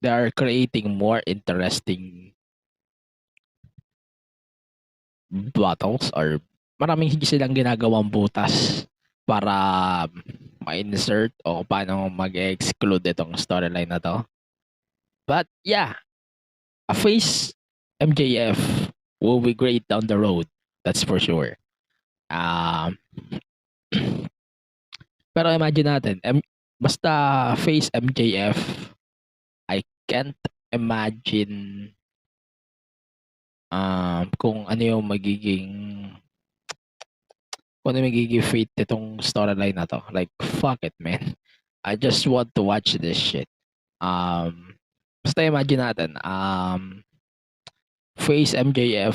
Speaker 6: they are creating more interesting battles, or maraming silang ginagawang butas para ma-insert o paano mag-exclude itong storyline na to. But yeah, a face MJF will be great down the road. That's for sure. Pero imagine natin, basta face MJF, I can't imagine kung ano yung magiging fate itong storyline na to. Like, fuck it, man. I just want to watch this shit. Basta imagine natin, face MJF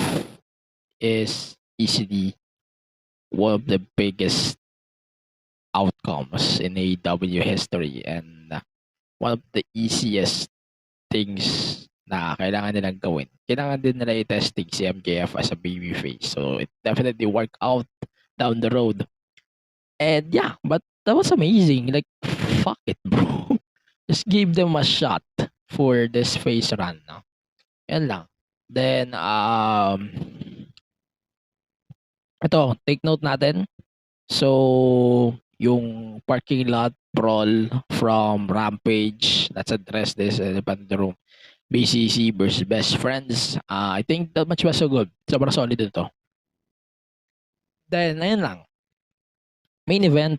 Speaker 6: is easily one of the biggest outcomes in AEW history, and one of the easiest things na kailangan nilang gawin. Kailangan din nila i-testing si MJF as a babyface. So, it definitely worked out down the road. And yeah, but that was amazing. Like, fuck it, bro. Just give them a shot for this face run, no? Yan lang. Then, ito, take note natin. So, yung parking lot brawl from Rampage, let's address this elephant in the room. BCC versus Best Friends. I think that match was so good. Sobrang solid ito. Then, ayun lang. Main event,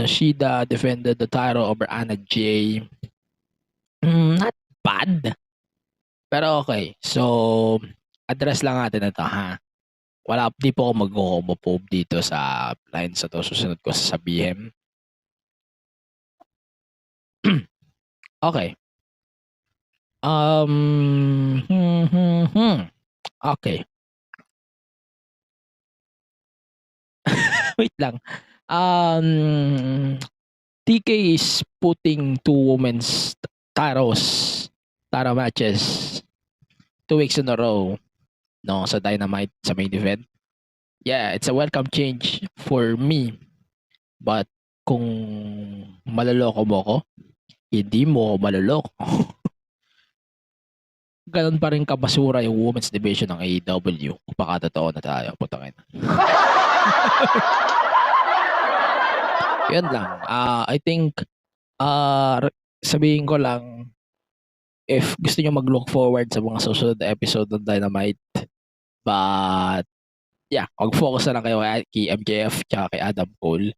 Speaker 6: Shida defended the title over Anna Jay. Not bad. Pero okay. So, address lang natin ito, ha? Di po ako mag-homophobe dito sa lines na to. Susunod ko sasabihin. Okay. Okay. Wait lang. TK is putting two women's title matches 2 weeks in a row, no, sa Dynamite, sa main event. Yeah, it's a welcome change for me. But kung maloloko mo ko, hindi mo ako maloloko. Ganon pa rin kabasura yung women's division ng AEW. Baka totoo na tayo. Putangin. Yan lang. I think, sabihin ko lang, if gusto nyo mag-look forward sa mga susunod na episode ng Dynamite, but, yeah, mag-focus na lang kayo kay MJF tsaka kay Adam Cole.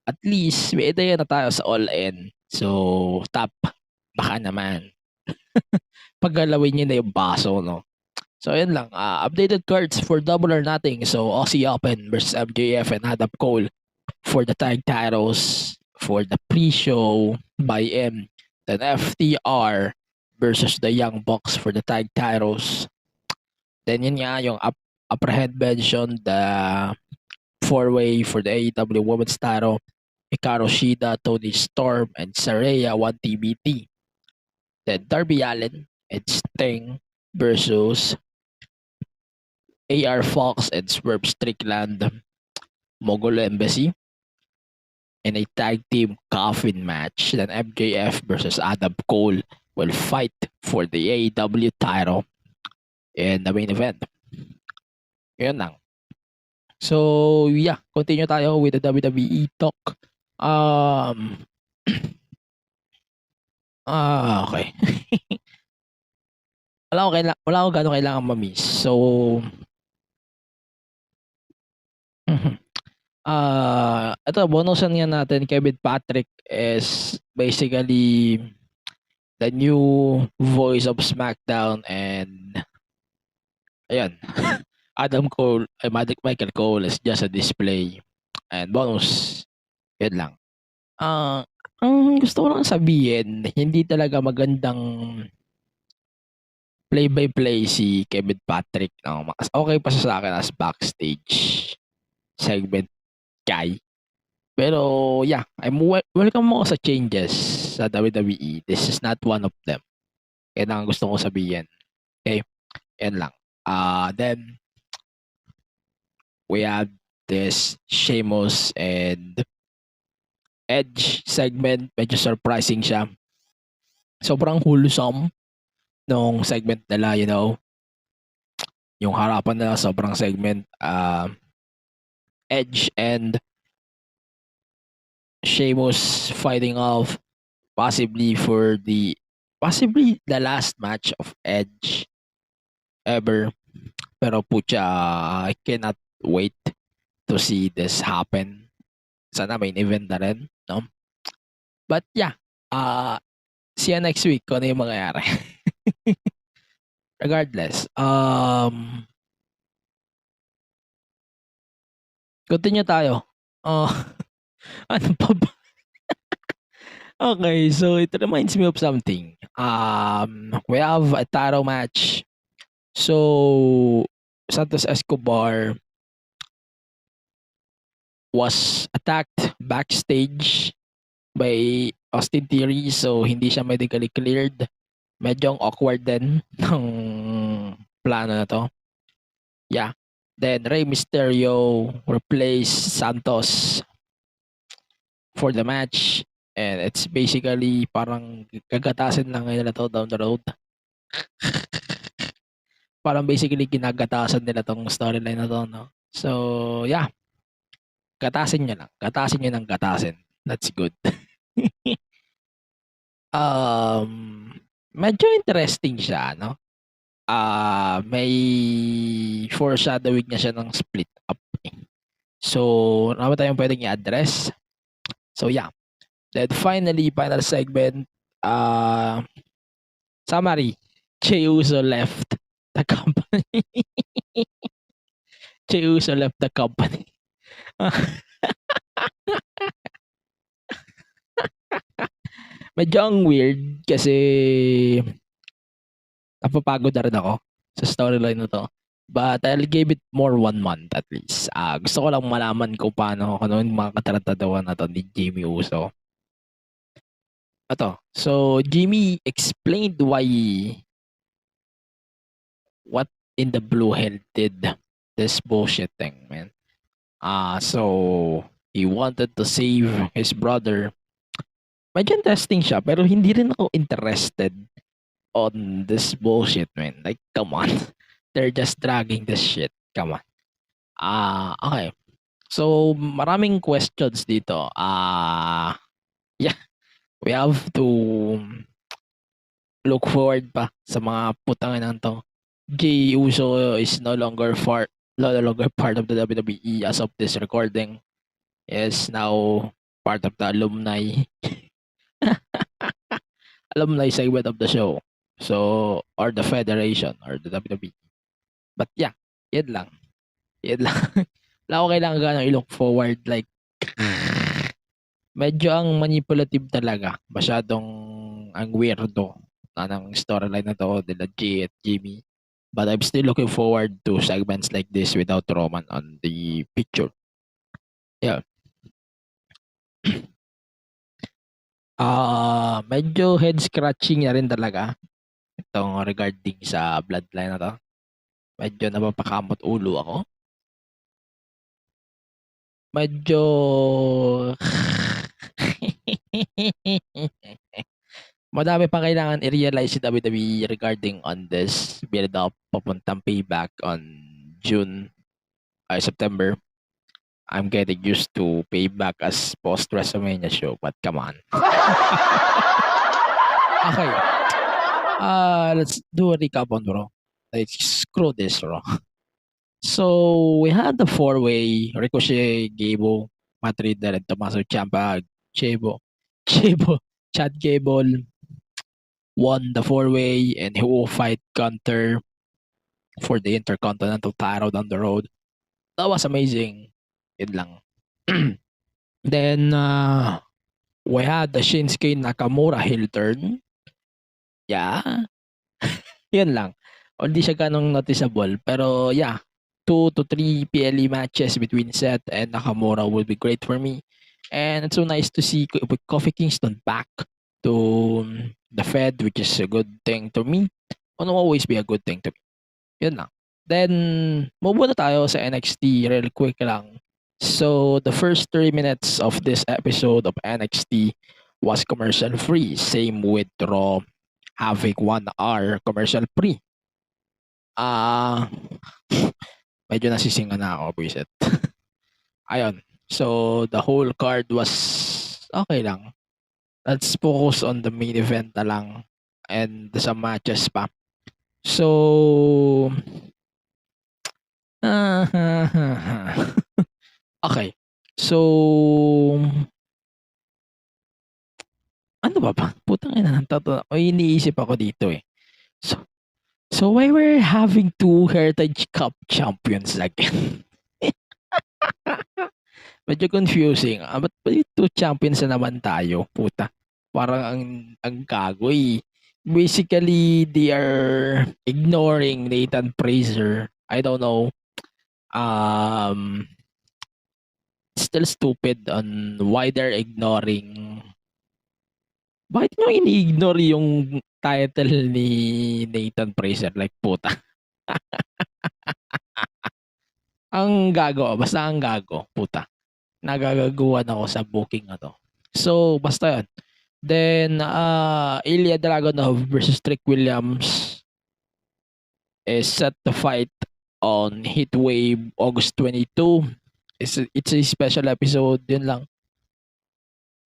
Speaker 6: At least, may ideya na tayo sa All-In. So, top. Baka naman. Paggalawin niyo na yung baso, no? So, yun lang. Updated cards for Double or Nothing. So, Aussie Open versus MJF and Adam Cole for the tag titles for the pre-show by M. Then FTR versus the Young Bucks for the tag titles. Then yun nga, yung upper head mentioned, the four-way for the AEW Women's title. Hikaru Shida, Tony Storm, and Saraya 1TBT. Then Darby Allin and Sting versus AR Fox and Swerve Strickland, Mogul Embassy, in a tag team coffin match. Then MJF versus Adam Cole will fight for the AEW title in the main event. Yun lang. So, yeah, continue tayo with the WWE talk. Okay. wala ko gano'ng kailangan ma-miss. So, ito, bonusan nga natin, Kevin Patrick is basically the new voice of SmackDown, and ayan, Michael Cole is just a display and bonus. Yun lang. Ang gusto ko lang sabihin, hindi talaga magandang play-by-play si Kevin Patrick. No? Mas okay pa siya sa akin as backstage segment guy. Pero yeah, I'm welcome mo sa changes sa WWE. This is not one of them. Yan ang gusto ko sabihin. Okay? Yan lang. Then, we have this Sheamus and Edge segment. Medyo surprising siya. Sobrang wholesome nung segment nila, you know. Yung harapan nila, sobrang segment. Edge and Sheamus fighting off possibly the last match of Edge ever. Pero pucha, I cannot wait to see this happen. Sana main event na rin, no? But yeah, see you next week kung ano yung mangyayari. Regardless, continue tayo. Ano pa ba? Okay, so it reminds me of something. We have a title match. So, Santos Escobar was attacked backstage by Austin Theory, so hindi siya medically cleared. Medyo awkward din ng plano na to. Yeah. Then Rey Mysterio replaced Santos for the match, and it's basically parang gagatasin lang nila to down the road. Parang basically ginagatasan nila tong storyline na to, no? So, yeah. Gatasin nyo lang. Gatasin nyo ng gatasin. That's good. Medyo interesting siya, no? May foreshadowing na siya ng split up. So, naman tayong pwedeng i-address. So, yeah. Then, finally, final segment. Summary. Jey Uso left the company. Jey Uso left the company. Medyo ang weird kasi napapagod na rin ako sa storyline na to. But I'll give it more 1 month at least. Gusto ko lang malaman kung paano ano yung mga katarantadawan na to ni Jimmy Uso. Ito. So, Jimmy explained what in the blue hell did this bullshit thing, man. So, he wanted to save his brother. Medyo interesting siya, pero hindi rin ako interested on this bullshit, man. Like, come on. They're just dragging this shit. Come on. Okay. So, maraming questions dito. Yeah. We have to look forward pa sa mga putangan to. Jey Uso is no longer part of the WWE as of this recording. Is now part of the alumni segment of the show. So, or the Federation or the WWE. But yeah, yun lang. Yun lang. Wala ko kailangan gano'ng i-look forward. Like, medyo ang manipulative talaga. Masyadong ang weirdo na ng storyline na to nila G at Jimmy. But I'm still looking forward to segments like this without Roman on the picture. Yeah. Medyo head scratching na rin talaga itong regarding sa bloodline na to. Medyo napapakamot ulo ako. Medyo madami pang kailangan i-realize si WWE regarding on this build up papuntang payback on September. I'm getting used to payback as post WrestleMania show, but come on. Okay. Let's do a recap on Raw. Let's screw this Raw. So we had the four-way Ricochet, Gable, Matt Riddle, and Tommaso Ciampa. Chad Gable won the four-way, and he will fight Gunter for the Intercontinental title down the road. That was amazing. Yun lang. Then we had the Shinsuke Nakamura heel turn. Yeah. Yun lang. Hindi siya ganong noticeable. Pero yeah, 2 to 3 PLE matches between Seth and Nakamura will be great for me. And it's so nice to see Kofi Kingston back to the Fed, which is a good thing to me. Will always be a good thing to me. Yun lang. Then, move na tayo sa NXT real quick lang. So, the first 3 minutes of this episode of NXT was commercial free. Same with Raw having 1 hour commercial free. Medyo nasisinga na ako, buisit. Ayun. So, the whole card was okay lang. Let's focus on the main event na lang and some matches pa. So, okay. So, ano ba? Putang ina, iniisip ako dito eh. So why we're having 2 Heritage Cup champions again? Medyo confusing. Ba't 2 champions na naman tayo? Puta. Parang ang gago eh. Basically, they are ignoring Nathan Frazer. I don't know. Still stupid on why they're ignoring. Bakit nyo ini-ignore yung title ni Nathan Frazer? Like, puta. Ang gago. Basta ang gago. Puta. Nagagaguan ako sa booking na to. So, basta yun. Then, Ilya Dragunov versus Trick Williams is set to fight on Heatwave August 22. It's a special episode. Yun lang.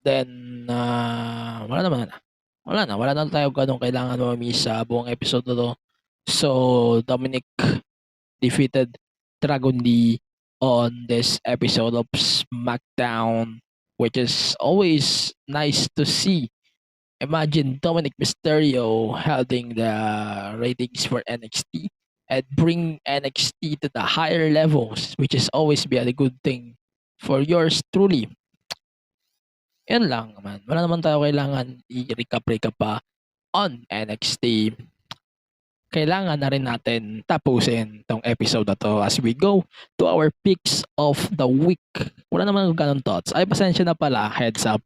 Speaker 6: Then, wala na tayo ganun kailangan mamiss sa buong episode na to. So, Dominic defeated Dragon Lee on this episode of SmackDown, which is always nice to see. Imagine Dominic Mysterio holding the ratings for NXT and bring NXT to the higher levels, which is always be a good thing for yours truly. Yan lang man. Wala naman tayo kailangan i-recap pa on NXT. Kailangan na rin natin tapusin tong episode na to as we go to our picks of the week. Wala naman ganun thoughts. Ay, pasensya na pala. Heads up.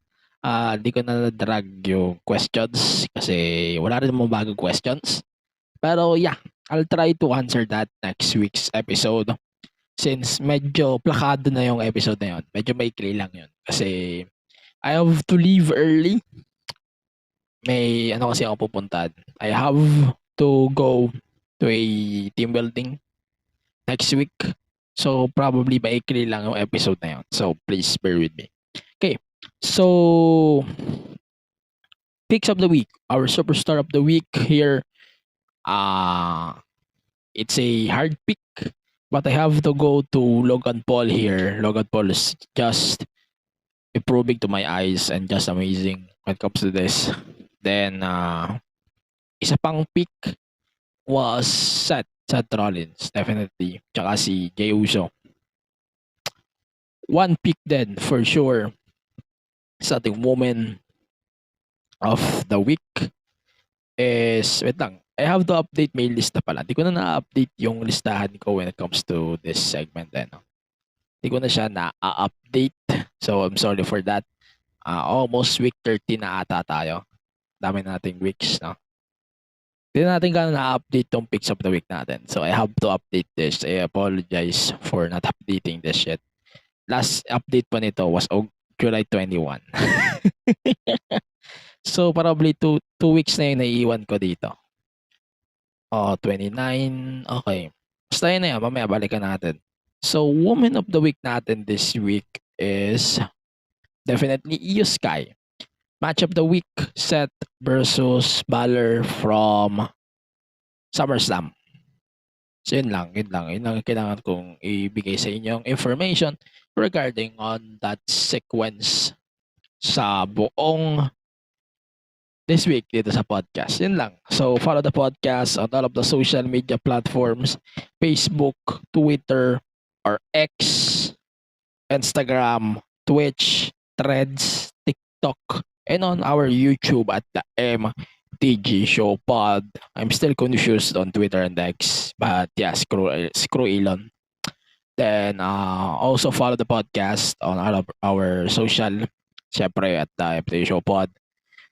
Speaker 6: Di ko na drag yung questions kasi wala rin mga bagong questions. Pero yeah, I'll try to answer that next week's episode. Since medyo plakado na yung episode na yun. Medyo maikli lang yun. Kasi I have to leave early. May ano kasi ako pupuntahan. I have to go to a team building next week. So, probably maikli lang yung episode na yun. So, please bear with me. Okay. So, picks of the week. Our superstar of the week here. It's a hard pick. But I have to go to Logan Paul here. Logan Paul is just improving to my eyes and just amazing when it comes to this. Then, isa pang pick was Seth Rollins, definitely. Tsaka si Jey Uso. One pick din, for sure, sa ating woman of the week is, wait lang, I have to update my lista pala. Hindi ko na na-update yung listahan ko when it comes to this segment. Hindi ko na siya na-update. So, I'm sorry for that. Almost week 30 na ata tayo. Dami nating weeks, no? Hindi natin gano'n na-update yung picks of the week natin. So, I have to update this. I apologize for not updating this shit. Last update pa nito was July 21. So, probably 2 weeks na yung naiiwan ko dito. 29. Okay. Basta yun na yan. Mamaya balikan natin. So, woman of the week natin this week is definitely IYO SKY. Match of the week, Seth versus Balor from SummerSlam. So, yun lang. Yun lang kailangan kong ibigay sa inyong information regarding on that sequence sa buong this week dito sa podcast. Yun lang. So, follow the podcast on all of the social media platforms. Facebook, Twitter, or X, Instagram, Twitch, Threads, TikTok, and on our YouTube at the MTG Show Pod. I'm still confused on Twitter and X, but yeah, screw Elon. Then, also follow the podcast on all of our social, syempre at the MTG Show Pod.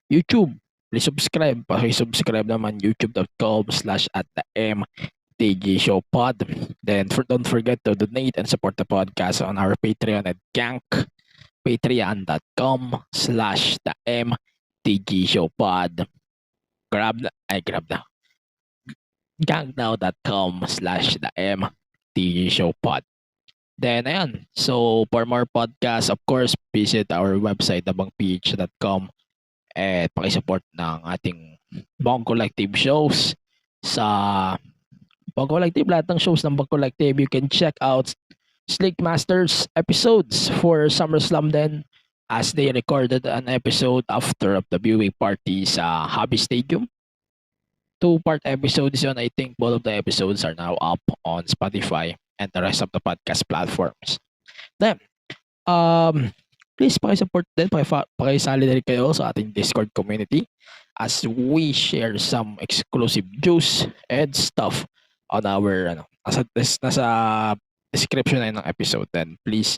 Speaker 6: YouTube, please subscribe. Paki-subscribe naman youtube.com/at the MTG Show Pod. Then, don't forget to donate and support the podcast on our Patreon at Gank. Patreon.com/the MTG Show Pod. Grab na. Gangnow.com/the MTG Show Pod. Then, ayan. So, for more podcasts, of course, visit our website, abangph.com. At pakisupport ng ating Bong Collective shows sa Bong Collective. Lahat ng shows ng Bong Collective, you can check out Slick Masters episodes for SummerSlam then, as they recorded an episode after of the viewing party sa Hobby Stadium. 2-part episodes yun. I think both of the episodes are now up on Spotify and the rest of the podcast platforms. Then, please pakisupport din, pakisali din kayo sa ating Discord community as we share some exclusive juice and stuff on our nasa description na ng episode. Then please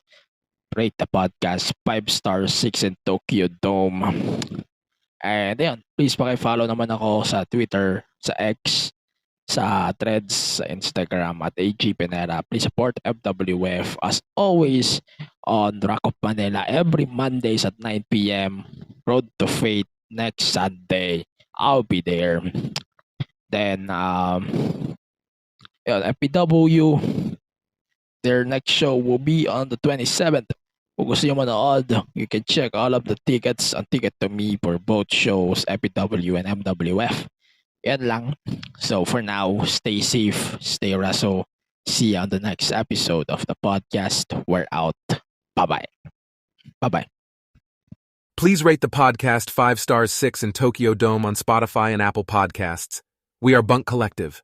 Speaker 6: rate the podcast 5 stars, 6 in Tokyo Dome. And ayun, please paki-follow naman ako sa Twitter, sa X, sa Threads, sa Instagram at AG Pinera. Please support FWF as always on Rock of Manila every Mondays at 9 p.m. Road to Fate next Sunday. I'll be there. Then FPW, their next show will be on the 27th. Kung gusto nyo manood, you can check all of the tickets on Ticket to Me for both shows, FPW and MWF. Yan lang. So for now, stay safe, stay wrestle. See you on the next episode of the podcast. We're out. Bye-bye. Bye-bye.
Speaker 4: Please rate the podcast 5 stars, 6 in Tokyo Dome on Spotify and Apple Podcasts. We are Bunk Collective.